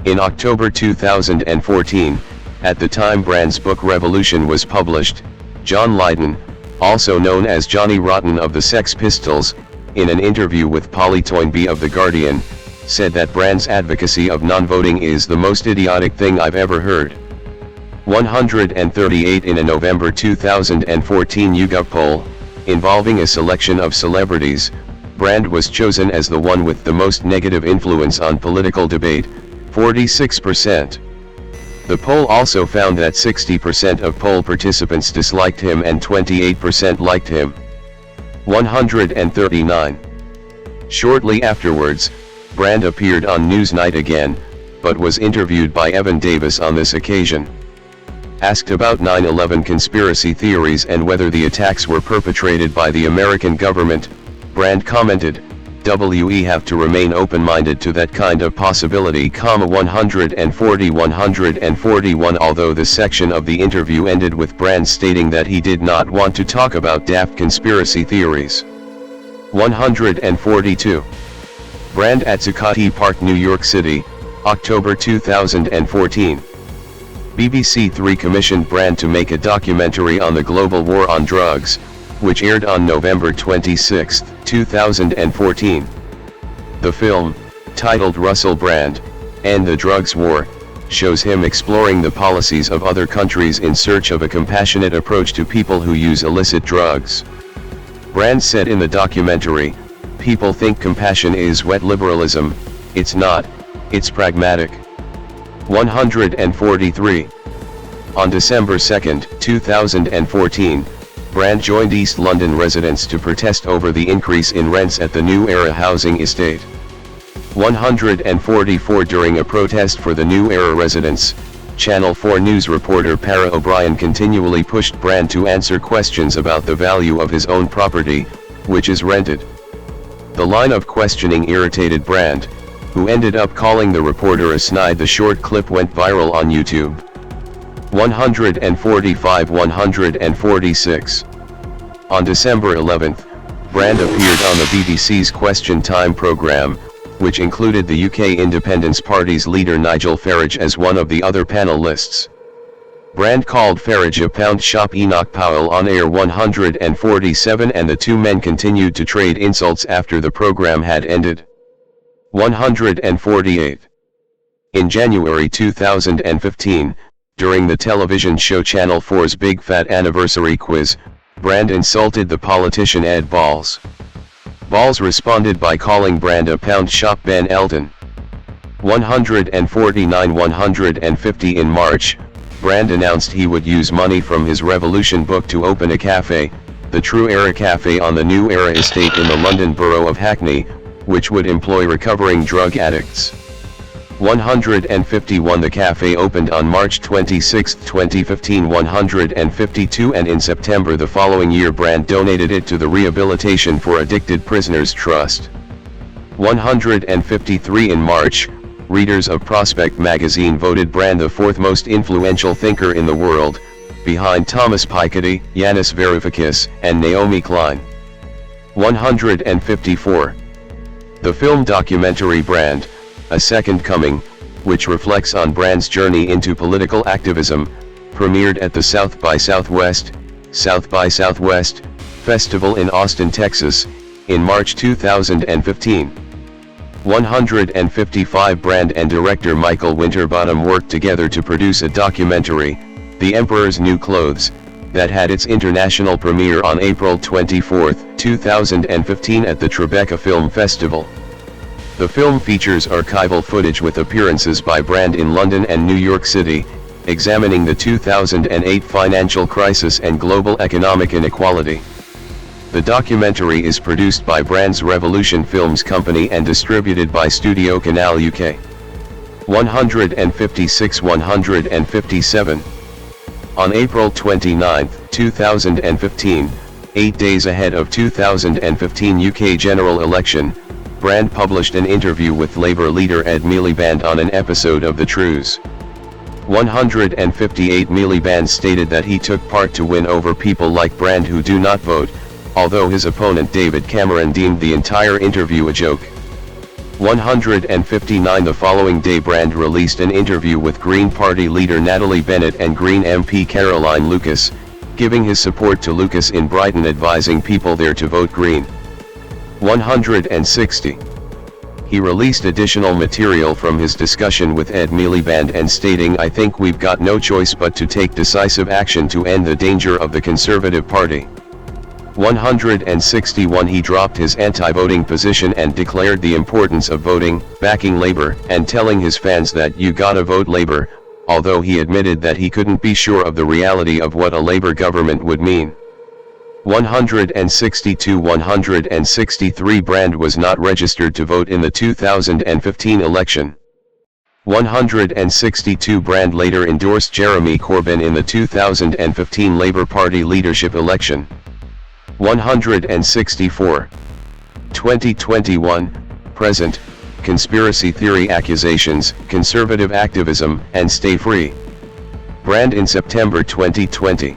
In October 2014, at the time Brand's book Revolution was published, John Lydon, also known as Johnny Rotten of the Sex Pistols, in an interview with Polly Toynbee of The Guardian, said that Brand's advocacy of non-voting is the most idiotic thing I've ever heard. 138. In a November 2014 YouGov poll, involving a selection of celebrities, Brand was chosen as the one with the most negative influence on political debate, 46%. The poll also found that 60% of poll participants disliked him and 28% liked him. 139. Shortly afterwards, Brand appeared on Newsnight again, but was interviewed by Evan Davis on this occasion. Asked about 9/11 conspiracy theories and whether the attacks were perpetrated by the American government, Brand commented, "We have to remain open-minded to that kind of possibility." 141. Although the section of the interview ended with Brand stating that he did not want to talk about daft conspiracy theories. 142. Brand at Zuccotti Park, New York City, October 2014. BBC Three commissioned Brand to make a documentary on the global war on drugs, which aired on November 26, 2014. The film, titled Russell Brand, End the Drugs War, shows him exploring the policies of other countries in search of a compassionate approach to people who use illicit drugs. Brand said in the documentary, "People think compassion is wet liberalism, it's not, it's pragmatic." 143. On December 2, 2014, Brand joined East London residents to protest over the increase in rents at the New Era housing estate. 144. During a protest for the New Era residents, Channel 4 News reporter Para O'Brien continually pushed Brand to answer questions about the value of his own property, which is rented. The line of questioning irritated Brand, who ended up calling the reporter a snide. The short clip went viral on YouTube. 145. 146. On December 11, Brand appeared on the BBC's Question Time programme, which included the UK Independence Party's leader Nigel Farage as one of the other panellists. Brand called Farage a pound shop. Enoch Powell on air 147, and the two men continued to trade insults after the program had ended. 148. In January 2015, during the television show Channel 4's Big Fat Anniversary Quiz, Brand insulted the politician Ed Balls. Balls responded by calling Brand a pound shop. Ben Eldon. 149. 150. In March, Brand announced he would use money from his Revolution book to open a cafe, the True Era Cafe, on the New Era estate in the London borough of Hackney, which would employ recovering drug addicts. 151. The cafe opened on March 26, 2015. 152. And in September the following year Brand donated it to the Rehabilitation for Addicted Prisoners Trust. 153. In March, readers of Prospect magazine voted Brand the fourth most influential thinker in the world, behind Thomas Piketty, Yanis Varoufakis, and Naomi Klein. 154. The film documentary Brand, A Second Coming, which reflects on Brand's journey into political activism, premiered at the South by Southwest Festival in Austin, Texas, in March 2015. 155. Brand and director Michael Winterbottom worked together to produce a documentary, The Emperor's New Clothes, that had its international premiere on April 24, 2015 at the Tribeca Film Festival. The film features archival footage with appearances by Brand in London and New York City, examining the 2008 financial crisis and global economic inequality. The documentary is produced by Brand's Revolution Films Company and distributed by Studio Canal UK. 156. 157. On April 29, 2015, 8 days ahead of 2015 UK general election, Brand published an interview with Labour leader Ed Miliband on an episode of The Trues. 158. Miliband stated that he took part to win over people like Brand who do not vote, although his opponent David Cameron deemed the entire interview a joke. 159. The following day Brand released an interview with Green Party leader Natalie Bennett and Green MP Caroline Lucas, giving his support to Lucas in Brighton, advising people there to vote Green. 160. He released additional material from his discussion with Ed Miliband and stating, "I think we've got no choice but to take decisive action to end the danger of the Conservative Party." 161. He dropped his anti-voting position and declared the importance of voting, backing Labour, and telling his fans that you gotta vote Labour, although he admitted that he couldn't be sure of the reality of what a Labour government would mean. 162. 163. Brand was not registered to vote in the 2015 election. 162. Brand later endorsed Jeremy Corbyn in the 2015 Labour Party leadership election. 164. 2021, present, conspiracy theory accusations, conservative activism, and stay free. Brand in September 2020.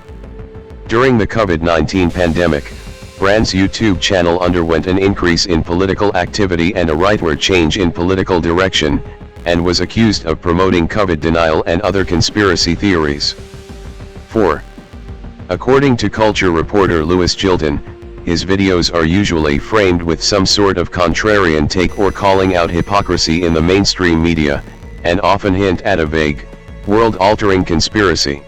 During the COVID-19 pandemic, Brand's YouTube channel underwent an increase in political activity and a rightward change in political direction, and was accused of promoting COVID denial and other conspiracy theories. 4. According to culture reporter Louis Gilden, his videos are usually framed with some sort of contrarian take or calling out hypocrisy in the mainstream media, and often hint at a vague, world-altering conspiracy.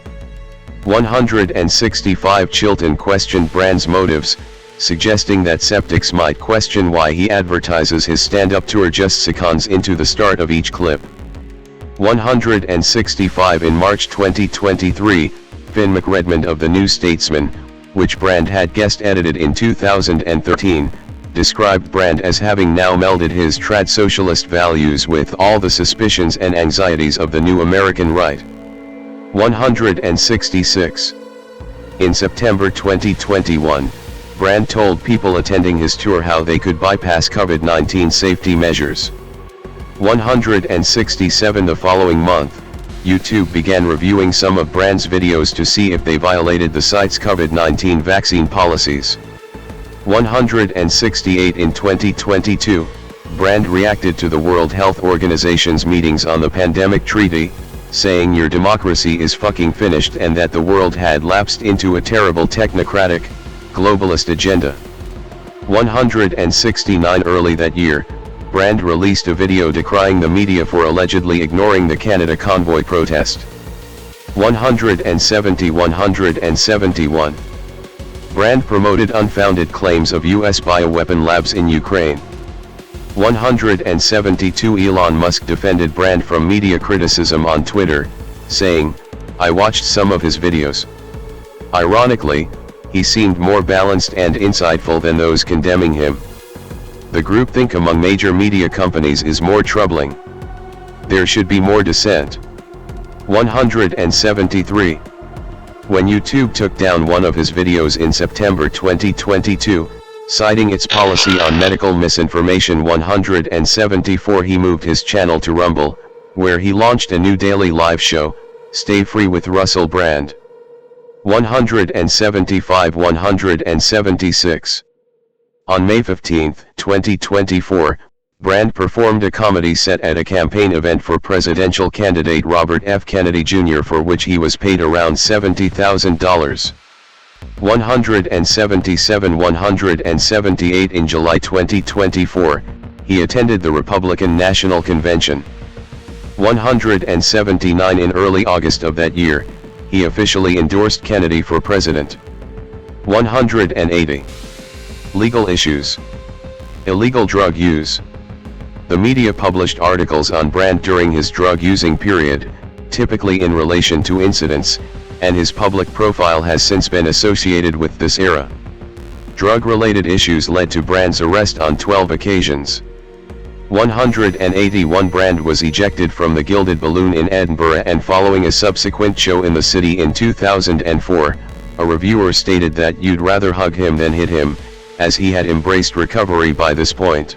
165. Chilton questioned Brand's motives, suggesting that skeptics might question why he advertises his stand-up tour just seconds into the start of each clip. 165. In March 2023, Finn McRedmond of The New Statesman, which Brand had guest edited in 2013, described Brand as having now melded his trad socialist values with all the suspicions and anxieties of the new American right. 166. In September 2021, Brand told people attending his tour how they could bypass COVID-19 safety measures. 167. The following month, YouTube began reviewing some of Brand's videos to see if they violated the site's COVID-19 vaccine policies. 168. In 2022, Brand reacted to the World Health Organization's meetings on the pandemic treaty, saying your democracy is fucking finished and that the world had lapsed into a terrible technocratic, globalist agenda. 169 Early that year, Brand released a video decrying the media for allegedly ignoring the Canada convoy protest. 171 Brand promoted unfounded claims of U.S. bioweapon labs in Ukraine. 172 Elon Musk defended Brand from media criticism on Twitter, saying, "I watched some of his videos. Ironically, he seemed more balanced and insightful than those condemning him. The groupthink among major media companies is more troubling. There should be more dissent." 173 When YouTube took down one of his videos in September 2022, citing its policy on medical misinformation. 174 He moved his channel to Rumble, where he launched a new daily live show, Stay Free with Russell Brand. 175 176 On May 15, 2024, Brand performed a comedy set at a campaign event for presidential candidate Robert F. Kennedy Jr., for which he was paid around $70,000. 177 178 In July 2024, he attended the Republican National Convention. 179 In early August of that year, he officially endorsed Kennedy for president. 180 Legal issues. Illegal drug use. The media published articles on Brand during his drug-using period, typically in relation to incidents, and his public profile has since been associated with this era. Drug-related issues led to Brand's arrest on 12 occasions. 181 Brand was ejected from the Gilded Balloon in Edinburgh, and following a subsequent show in the city in 2004, a reviewer stated that you'd rather hug him than hit him, as he had embraced recovery by this point.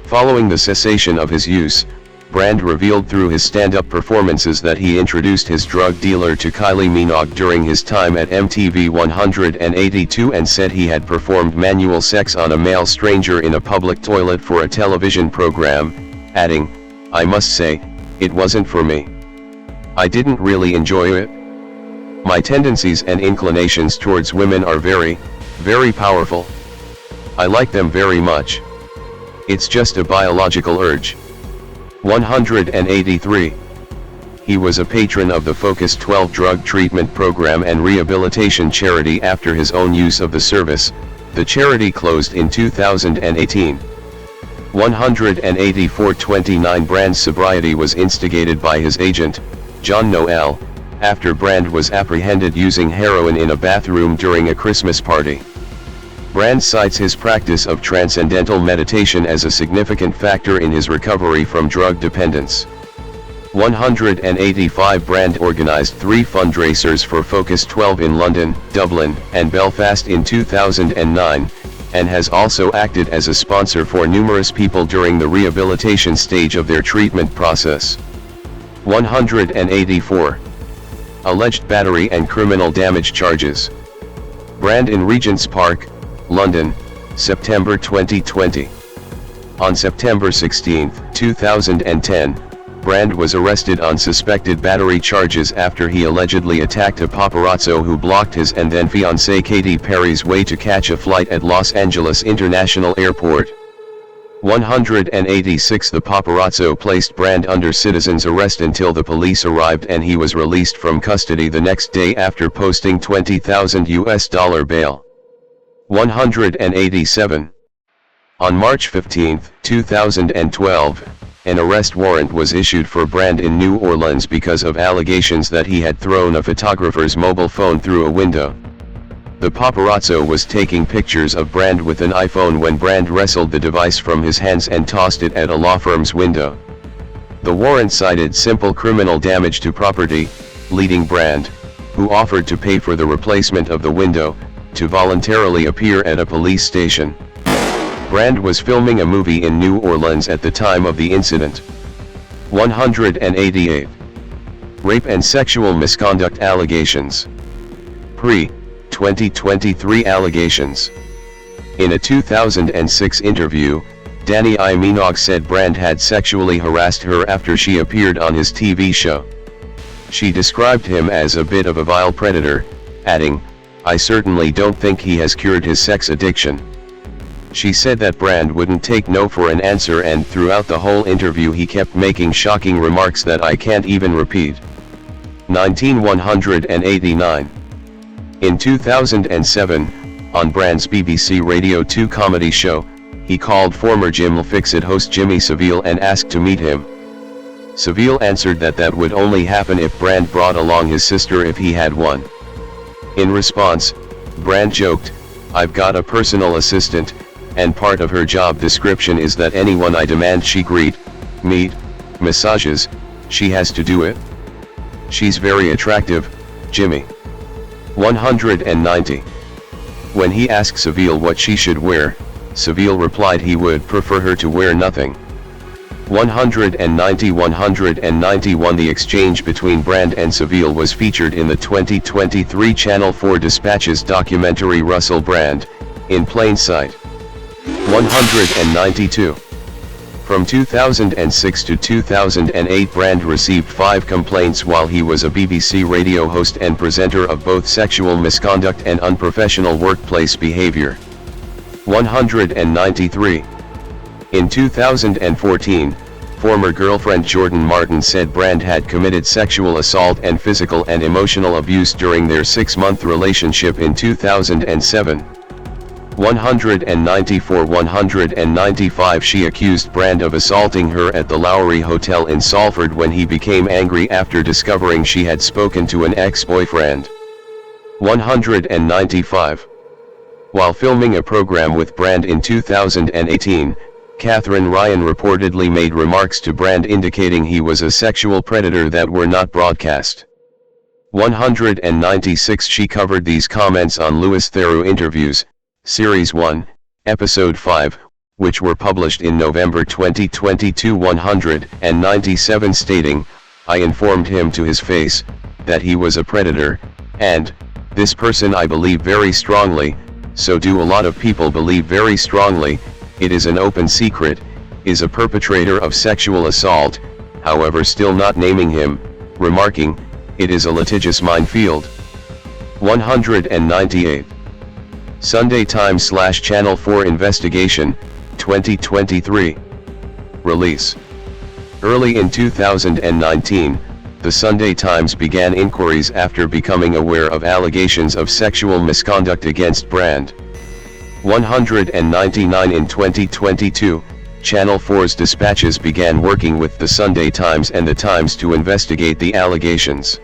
Following the cessation of his use, Brand revealed through his stand-up performances that he introduced his drug dealer to Kylie Minogue during his time at MTV. 182 And said he had performed manual sex on a male stranger in a public toilet for a television program, adding, "I must say, it wasn't for me. I didn't really enjoy it. My tendencies and inclinations towards women are very, very powerful. I like them very much. It's just a biological urge." 183 He was a patron of the Focus 12 drug treatment program and rehabilitation charity. After his own use of the service, the charity closed in 2018. 184 29 Brand's sobriety was instigated by his agent, John Noel, after Brand was apprehended using heroin in a bathroom during a Christmas party. Brand cites his practice of transcendental meditation as a significant factor in his recovery from drug dependence. 185 Brand organized 3 fundraisers for Focus 12 in London, Dublin, and Belfast in 2009, and has also acted as a sponsor for numerous people during the rehabilitation stage of their treatment process. 184 Alleged battery and criminal damage charges. Brand in Regent's Park, London, September 2020. On September 16, 2010, Brand was arrested on suspected battery charges after he allegedly attacked a paparazzo who blocked his and then fiancée Katy Perry's way to catch a flight at Los Angeles International Airport. 186 The paparazzo placed Brand under citizen's arrest until the police arrived, and he was released from custody the next day after posting $20,000 bail. 187 On March 15, 2012, an arrest warrant was issued for Brand in New Orleans because of allegations that he had thrown a photographer's mobile phone through a window. The paparazzo was taking pictures of Brand with an iPhone when Brand wrestled the device from his hands and tossed it at a law firm's window. The warrant cited simple criminal damage to property, leading Brand, who offered to pay for the replacement of the window, to voluntarily appear at a police station. Brand was filming a movie in New Orleans at the time of the incident. 188 Rape and sexual misconduct allegations. Pre-2023 allegations. In a 2006 interview, Danny I. Minogue said Brand had sexually harassed her after she appeared on his TV show. She described him as a bit of a vile predator, adding, "I certainly don't think he has cured his sex addiction." She said that Brand wouldn't take no for an answer, and throughout the whole interview he kept making shocking remarks that I can't even repeat. 19189. In 2007, on Brand's BBC Radio 2 comedy show, he called former Jim Fix-It host Jimmy Savile and asked to meet him. Savile answered that that would only happen if Brand brought along his sister if he had one. In response, Brand joked, "I've got a personal assistant, and part of her job description is that anyone I demand she greet, meet, massages, she has to do it. She's very attractive, Jimmy." 190. When he asked Savile what she should wear, Savile replied he would prefer her to wear nothing. 191. The exchange between Brand and Savile was featured in the 2023 Channel 4 Dispatches documentary Russell Brand, In Plain Sight. 192. From 2006 to 2008, Brand received 5 complaints while he was a BBC radio host and presenter of both sexual misconduct and unprofessional workplace behavior. 193. In 2014, former girlfriend Jordan Martin said Brand had committed sexual assault and physical and emotional abuse during their 6-month relationship in 2007. 194. 195. She accused Brand of assaulting her at the Lowry Hotel in Salford when he became angry after discovering she had spoken to an ex-boyfriend. 195. While filming a program with Brand in 2018, Catherine Ryan reportedly made remarks to Brand indicating he was a sexual predator that were not broadcast. 196. She covered these comments on Louis Theroux Interviews, Series 1, Episode 5, which were published in November 2022. 197. Stating, "I informed him to his face, that he was a predator, and, this person I believe very strongly, so do a lot of people believe very strongly, it is an open secret, is a perpetrator of sexual assault," however still not naming him, remarking, "It is a litigious minefield." 198. Sunday Times/Channel 4 Investigation, 2023. Release. Early in 2019, the Sunday Times began inquiries after becoming aware of allegations of sexual misconduct against Brand. 199. In 2022, Channel 4's Dispatches began working with the Sunday Times and the Times to investigate the allegations.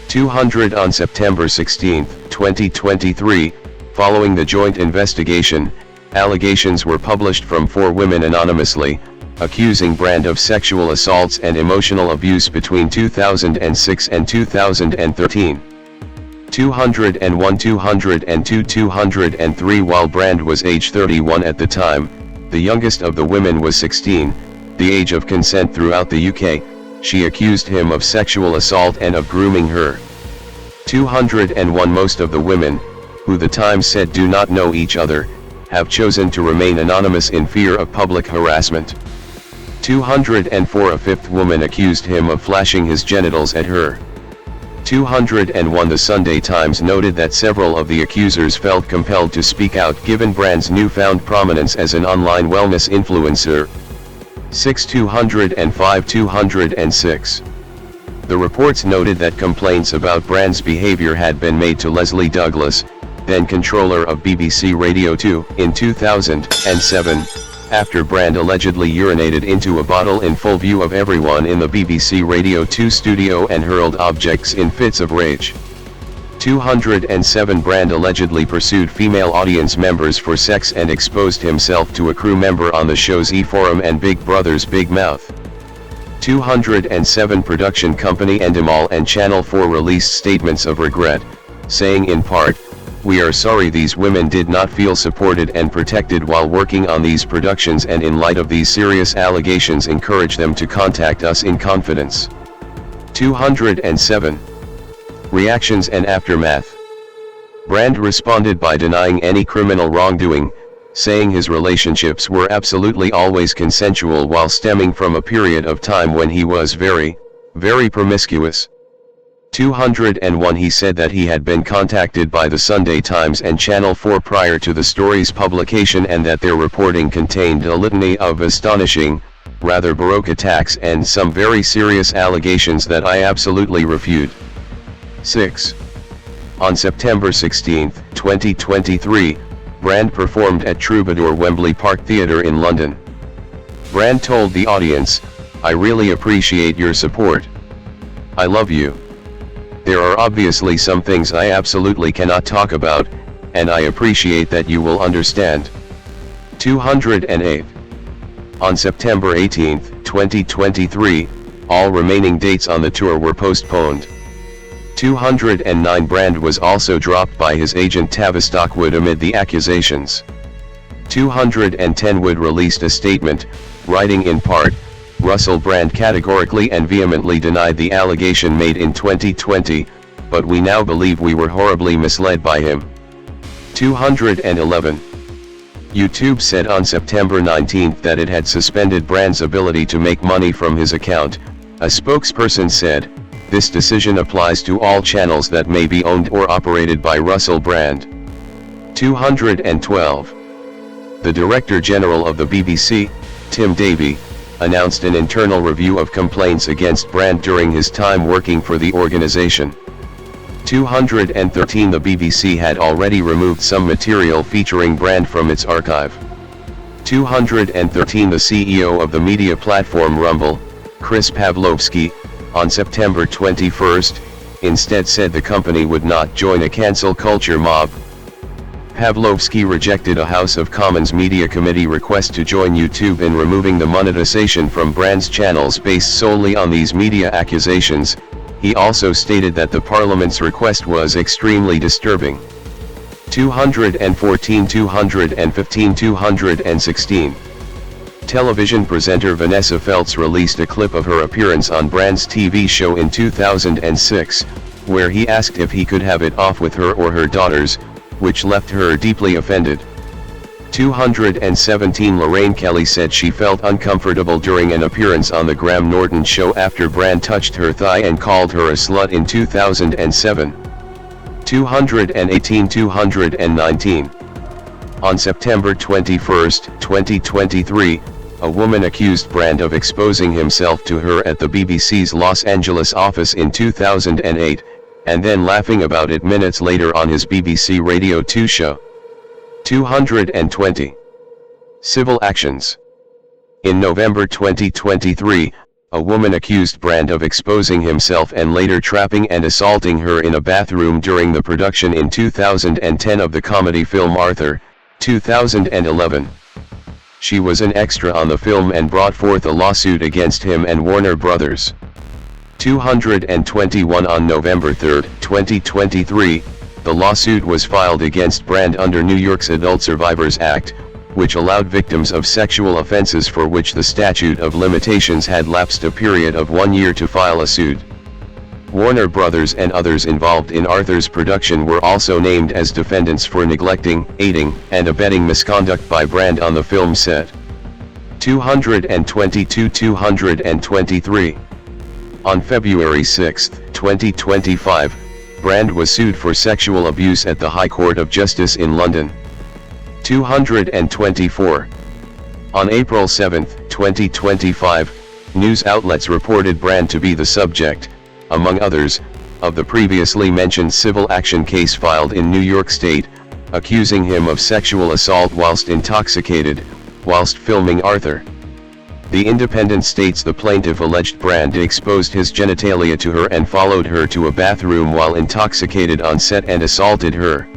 200. On September 16, 2023, following the joint investigation, allegations were published from 4 women anonymously, accusing Brand of sexual assaults and emotional abuse between 2006 and 2013. 201. 202. 203. While Brand was age 31 at the time, the youngest of the women was 16, the age of consent throughout the UK, she accused him of sexual assault and of grooming her. 201. Most of the women, who the Times said do not know each other, have chosen to remain anonymous in fear of public harassment. 204. A 5th woman accused him of flashing his genitals at her. 201. The Sunday Times noted that several of the accusers felt compelled to speak out given Brand's newfound prominence as an online wellness influencer. 6. 205. 206. The reports noted that complaints about Brand's behavior had been made to Leslie Douglas, then controller of BBC Radio 2, in 2007, after Brand allegedly urinated into a bottle in full view of everyone in the BBC Radio 2 studio and hurled objects in fits of rage. 207. Brand allegedly pursued female audience members for sex and exposed himself to a crew member on the shows E-Forum and Big Brother's Big Mouth. 207. Production company Endemol and Channel 4 released statements of regret, saying in part, "We are sorry these women did not feel supported and protected while working on these productions, and in light of these serious allegations encourage them to contact us in confidence." 207. Reactions and aftermath. Brand responded by denying any criminal wrongdoing, saying his relationships were absolutely always consensual while stemming from a period of time when he was very, very promiscuous. 201 He said that he had been contacted by the Sunday Times and Channel 4 prior to the story's publication and that their reporting contained a litany of astonishing, rather baroque attacks and some very serious allegations that I absolutely refute. 6. On September 16, 2023, Brand performed at Troubadour Wembley Park Theatre in London. Brand told the audience, "I really appreciate your support. I love you. There are obviously some things I absolutely cannot talk about, and I appreciate that you will understand." 208. On September 18, 2023, all remaining dates on the tour were postponed. 209 Brand was also dropped by his agent Tavistock Wood amid the accusations. 210 Wood released a statement, writing in part, "Russell Brand categorically and vehemently denied the allegation made in 2020, but we now believe we were horribly misled by him." 211. YouTube said on September 19 that it had suspended Brand's ability to make money from his account. A spokesperson said, "This decision applies to all channels that may be owned or operated by Russell Brand." 212. The Director General of the BBC, Tim Davie, announced an internal review of complaints against Brand during his time working for the organisation. 213 The BBC had already removed some material featuring Brand from its archive. 213 The CEO of the media platform Rumble, Chris Pavlovski, on September 21, instead said the company would not join a cancel culture mob. Pavlovski rejected a House of Commons Media Committee request to join YouTube in removing the monetization from Brand's channels based solely on these media accusations. He also stated that the Parliament's request was extremely disturbing. 214 215 216 Television presenter Vanessa Feltz released a clip of her appearance on Brand's TV show in 2006, where he asked if he could have it off with her or her daughters, which left her deeply offended. 217 Lorraine Kelly said she felt uncomfortable during an appearance on the Graham Norton show after Brand touched her thigh and called her a slut in 2007. 218 219 On September 21, 2023, a woman accused Brand of exposing himself to her at the BBC's Los Angeles office in 2008, and then laughing about it minutes later on his BBC Radio 2 show. 220 Civil actions. In November 2023, a woman accused Brand of exposing himself and later trapping and assaulting her in a bathroom during the production in 2010 of the comedy film Arthur, 2011. She was an extra on the film and brought forth a lawsuit against him and Warner Brothers. 221 On November 3, 2023, the lawsuit was filed against Brand under New York's Adult Survivors Act, which allowed victims of sexual offenses for which the statute of limitations had lapsed a period of 1 year to file a suit. Warner Brothers and others involved in Arthur's production were also named as defendants for neglecting, aiding, and abetting misconduct by Brand on the film set. 222 223 On February 6, 2025, Brand was sued for sexual abuse at the High Court of Justice in London. 224 On April 7, 2025, news outlets reported Brand to be the subject, among others, of the previously mentioned civil action case filed in New York State, accusing him of sexual assault whilst intoxicated, whilst filming Arthur. The Independent states the plaintiff alleged Brand exposed his genitalia to her and followed her to a bathroom while intoxicated on set and assaulted her.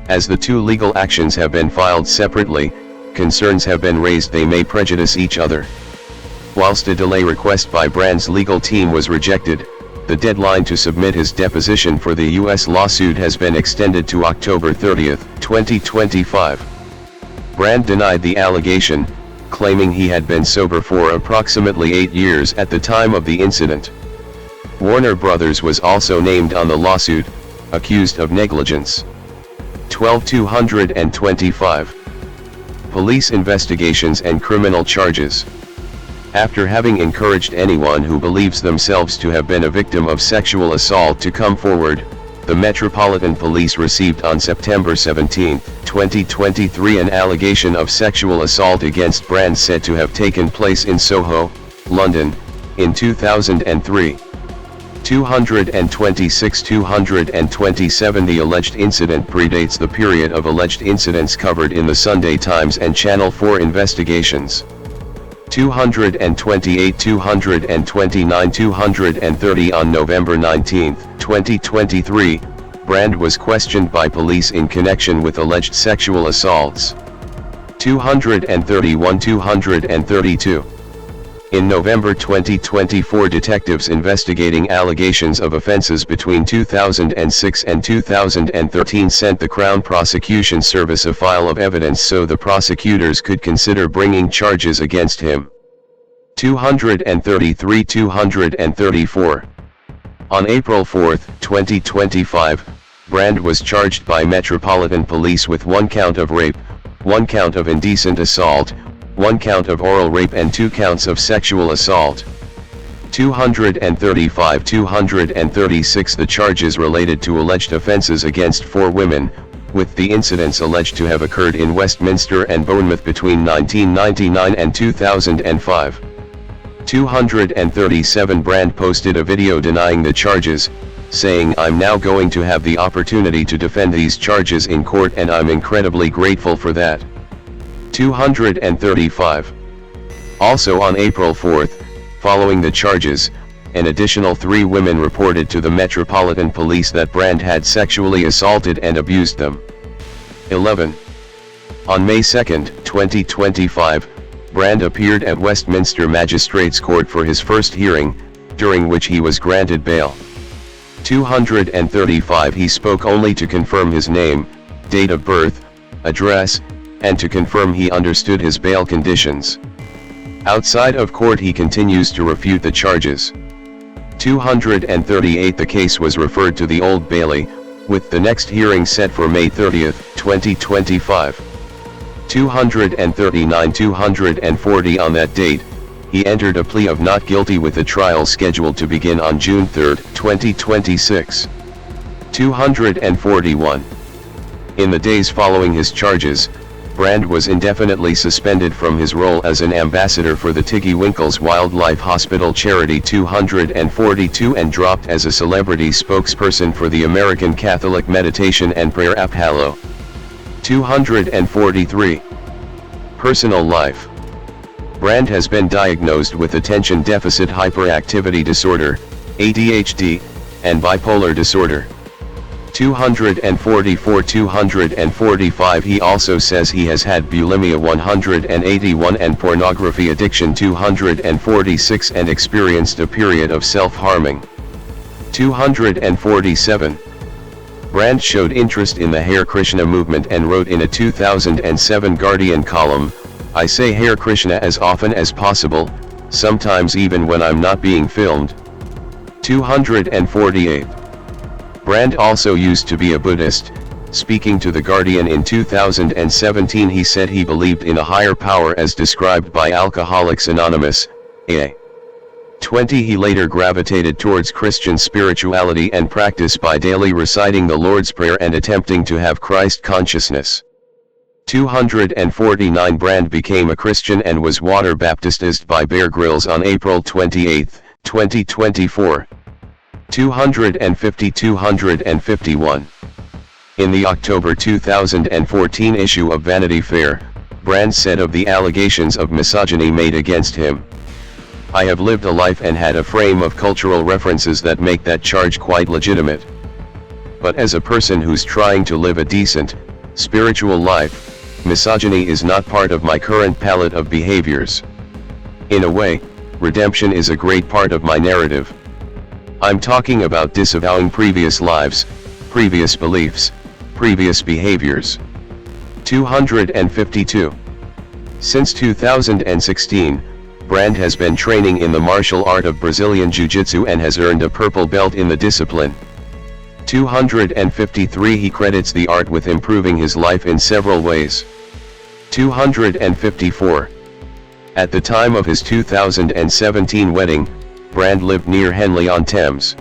As the two legal actions have been filed separately, concerns have been raised they may prejudice each other. Whilst a delay request by Brand's legal team was rejected, the deadline to submit his deposition for the U.S. lawsuit has been extended to October 30, 2025. Brand denied the allegation, claiming he had been sober for approximately 8 years at the time of the incident. Warner Brothers was also named on the lawsuit, accused of negligence. 12 225 Police investigations and criminal charges. After having encouraged anyone who believes themselves to have been a victim of sexual assault to come forward, the Metropolitan Police received on September 17, 2023 an allegation of sexual assault against Brand said to have taken place in Soho, London, in 2003. 226-227 The alleged incident predates the period of alleged incidents covered in the Sunday Times and Channel 4 investigations. 228, 229, 230 On November 19, 2023, Brand was questioned by police in connection with alleged sexual assaults. 231, 232. In November 2024, detectives investigating allegations of offenses between 2006 and 2013 sent the Crown Prosecution Service a file of evidence so the prosecutors could consider bringing charges against him. 233, 234. On April 4, 2025, Brand was charged by Metropolitan Police with 1 count of rape, 1 count of indecent assault, 1 count of oral rape and 2 counts of sexual assault. 235, 236 The charges related to alleged offences against 4 women, with the incidents alleged to have occurred in Westminster and Bournemouth between 1999 and 2005. 237 Brand posted a video denying the charges, saying, "I'm now going to have the opportunity to defend these charges in court and I'm incredibly grateful for that." 235. Also on April 4, following the charges, an additional 3 women reported to the Metropolitan Police that Brand had sexually assaulted and abused them. 11. On May 2, 2025, Brand appeared at Westminster Magistrates Court for his first hearing, during which he was granted bail. 235 He spoke only to confirm his name, date of birth, address, and to confirm he understood his bail conditions. Outside of court he continues to refute the charges. 238 The case was referred to the Old Bailey, with the next hearing set for May 30, 2025. 239, 240 On that date, he entered a plea of not guilty with the trial scheduled to begin on June 3, 2026. 241. In the days following his charges, Brand was indefinitely suspended from his role as an ambassador for the Tiggy Winkles Wildlife Hospital charity. 242 and dropped as a celebrity spokesperson for the American Catholic meditation and prayer app Hallow. 243. Personal life. Brand has been diagnosed with attention deficit hyperactivity disorder, ADHD, and bipolar disorder. 244, 245 He also says he has had bulimia 181 and pornography addiction 246 and experienced a period of self-harming. 247. Brand showed interest in the Hare Krishna movement and wrote in a 2007 Guardian column, "I say Hare Krishna as often as possible, sometimes even when I'm not being filmed." 248. Brand also used to be a Buddhist. Speaking to The Guardian in 2017 he said he believed in a higher power as described by Alcoholics Anonymous, AA. 20 He later gravitated towards Christian spirituality and practice by daily reciting the Lord's Prayer and attempting to have Christ consciousness. 249 Brand became a Christian and was water baptized by Bear Grylls on April 28, 2024. 250, 251. In the October 2014 issue of Vanity Fair, Brand said of the allegations of misogyny made against him, "I have lived a life and had a frame of cultural references that make that charge quite legitimate. But as a person who's trying to live a decent, spiritual life, misogyny is not part of my current palette of behaviors. In a way, redemption is a great part of my narrative. I'm talking about disavowing previous lives, previous beliefs, previous behaviors." 252. Since 2016, Brand has been training in the martial art of Brazilian Jiu-Jitsu and has earned a purple belt in the discipline. 253 He credits the art with improving his life in several ways. 254. At the time of his 2017 wedding, Brand lived near Henley-on-Thames.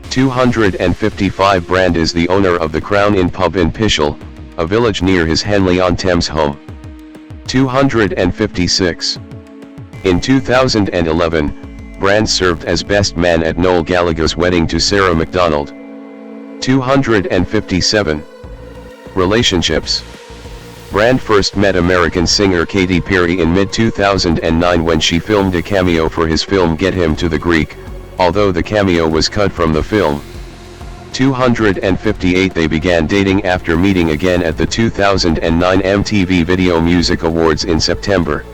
255 Brand is the owner of the Crown Inn pub in Pishall, a village near his Henley-on-Thames home. 256. In 2011, Brand served as best man at Noel Gallagher's wedding to Sarah McDonald. 257. Relationships. Brand first met American singer Katy Perry in mid-2009 when she filmed a cameo for his film Get Him to the Greek, although the cameo was cut from the film. 258 They began dating after meeting again at the 2009 MTV Video Music Awards in September.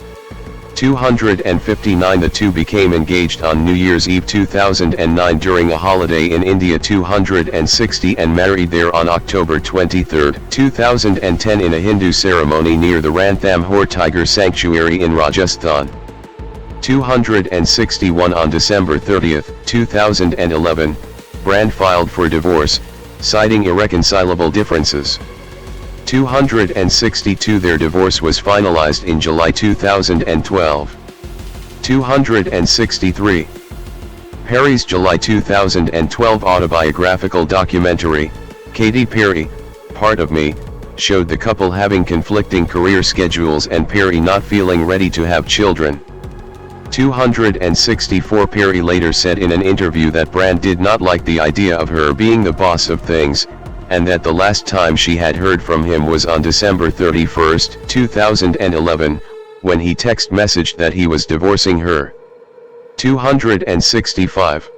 259 The two became engaged on New Year's Eve 2009 during a holiday in India. 260 And married there on October 23, 2010 in a Hindu ceremony near the Ranthambore Tiger Sanctuary in Rajasthan. 261 On December 30, 2011, Brand filed for divorce, citing irreconcilable differences. 262 Their divorce was finalized in July 2012. 263. Perry's July 2012 autobiographical documentary, Katy Perry, Part of Me, showed the couple having conflicting career schedules and Perry not feeling ready to have children. 264 Perry later said in an interview that Brand did not like the idea of her being the boss of things, and that the last time she had heard from him was on December 31, 2011, when he text messaged that he was divorcing her. 265.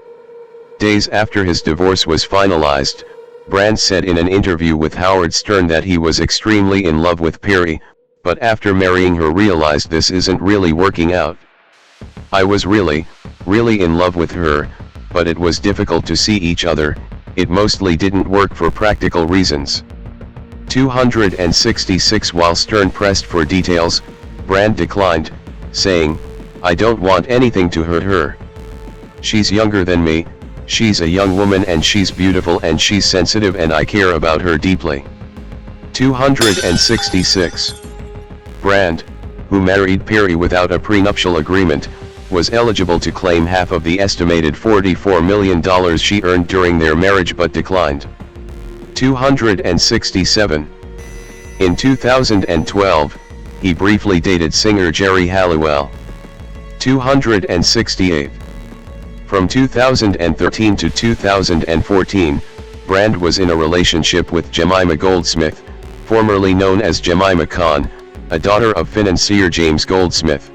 Days after his divorce was finalized, Brand said in an interview with Howard Stern that he was extremely in love with Perry, but after marrying her realized this isn't really working out. I was really in love with her, but it was difficult to see each other. It mostly didn't work for practical reasons. 266 While Stern pressed for details, Brand declined, saying, "I don't want anything to hurt her. She's younger than me, she's a young woman and she's beautiful and she's sensitive and I care about her deeply." 266. Brand, who married Perry without a prenuptial agreement, was eligible to claim half of the estimated $44 million she earned during their marriage but declined. 267. In 2012, he briefly dated singer Jerry Halliwell. 268. From 2013 to 2014, Brand was in a relationship with Jemima Goldsmith, formerly known as Jemima Khan, a daughter of financier James Goldsmith.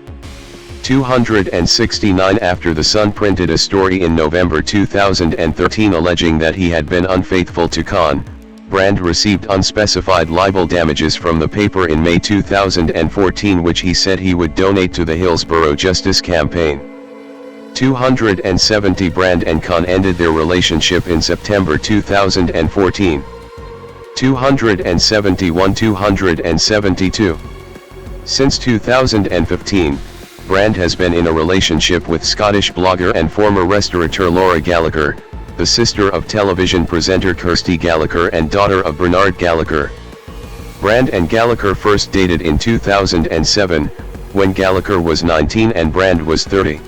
269 After The Sun printed a story in November 2013 alleging that he had been unfaithful to Khan, Brand received unspecified libel damages from the paper in May 2014 which he said he would donate to the Hillsborough Justice Campaign. 270 Brand and Khan ended their relationship in September 2014. 271 272. Since 2015, Brand has been in a relationship with Scottish blogger and former restaurateur Laura Gallagher, the sister of television presenter Kirsty Gallagher and daughter of Bernard Gallagher. Brand and Gallagher first dated in 2007, when Gallagher was 19 and Brand was 30.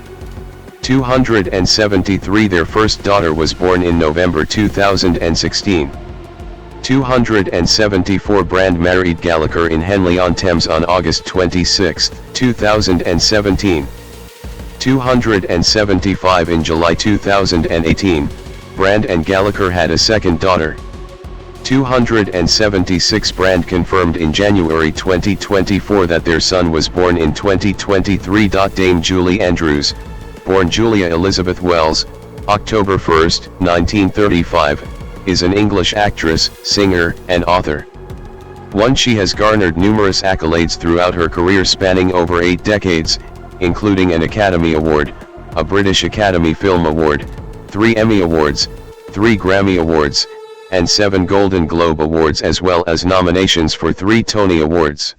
273 Their first daughter was born in November 2016. 274 Brand married Gallagher in Henley-on-Thames on August 26, 2017. 275 In July 2018, Brand and Gallagher had a second daughter. 276 Brand confirmed in January 2024 that their son was born in 2023. Dame Julie Andrews, born Julia Elizabeth Wells, October 1, 1935, is an English actress, singer, and author. She has garnered numerous accolades throughout her career spanning over 8 decades, including an Academy Award, a British Academy Film Award, 3 Emmy Awards, 3 Grammy Awards, and 7 Golden Globe Awards as well as nominations for 3 Tony Awards.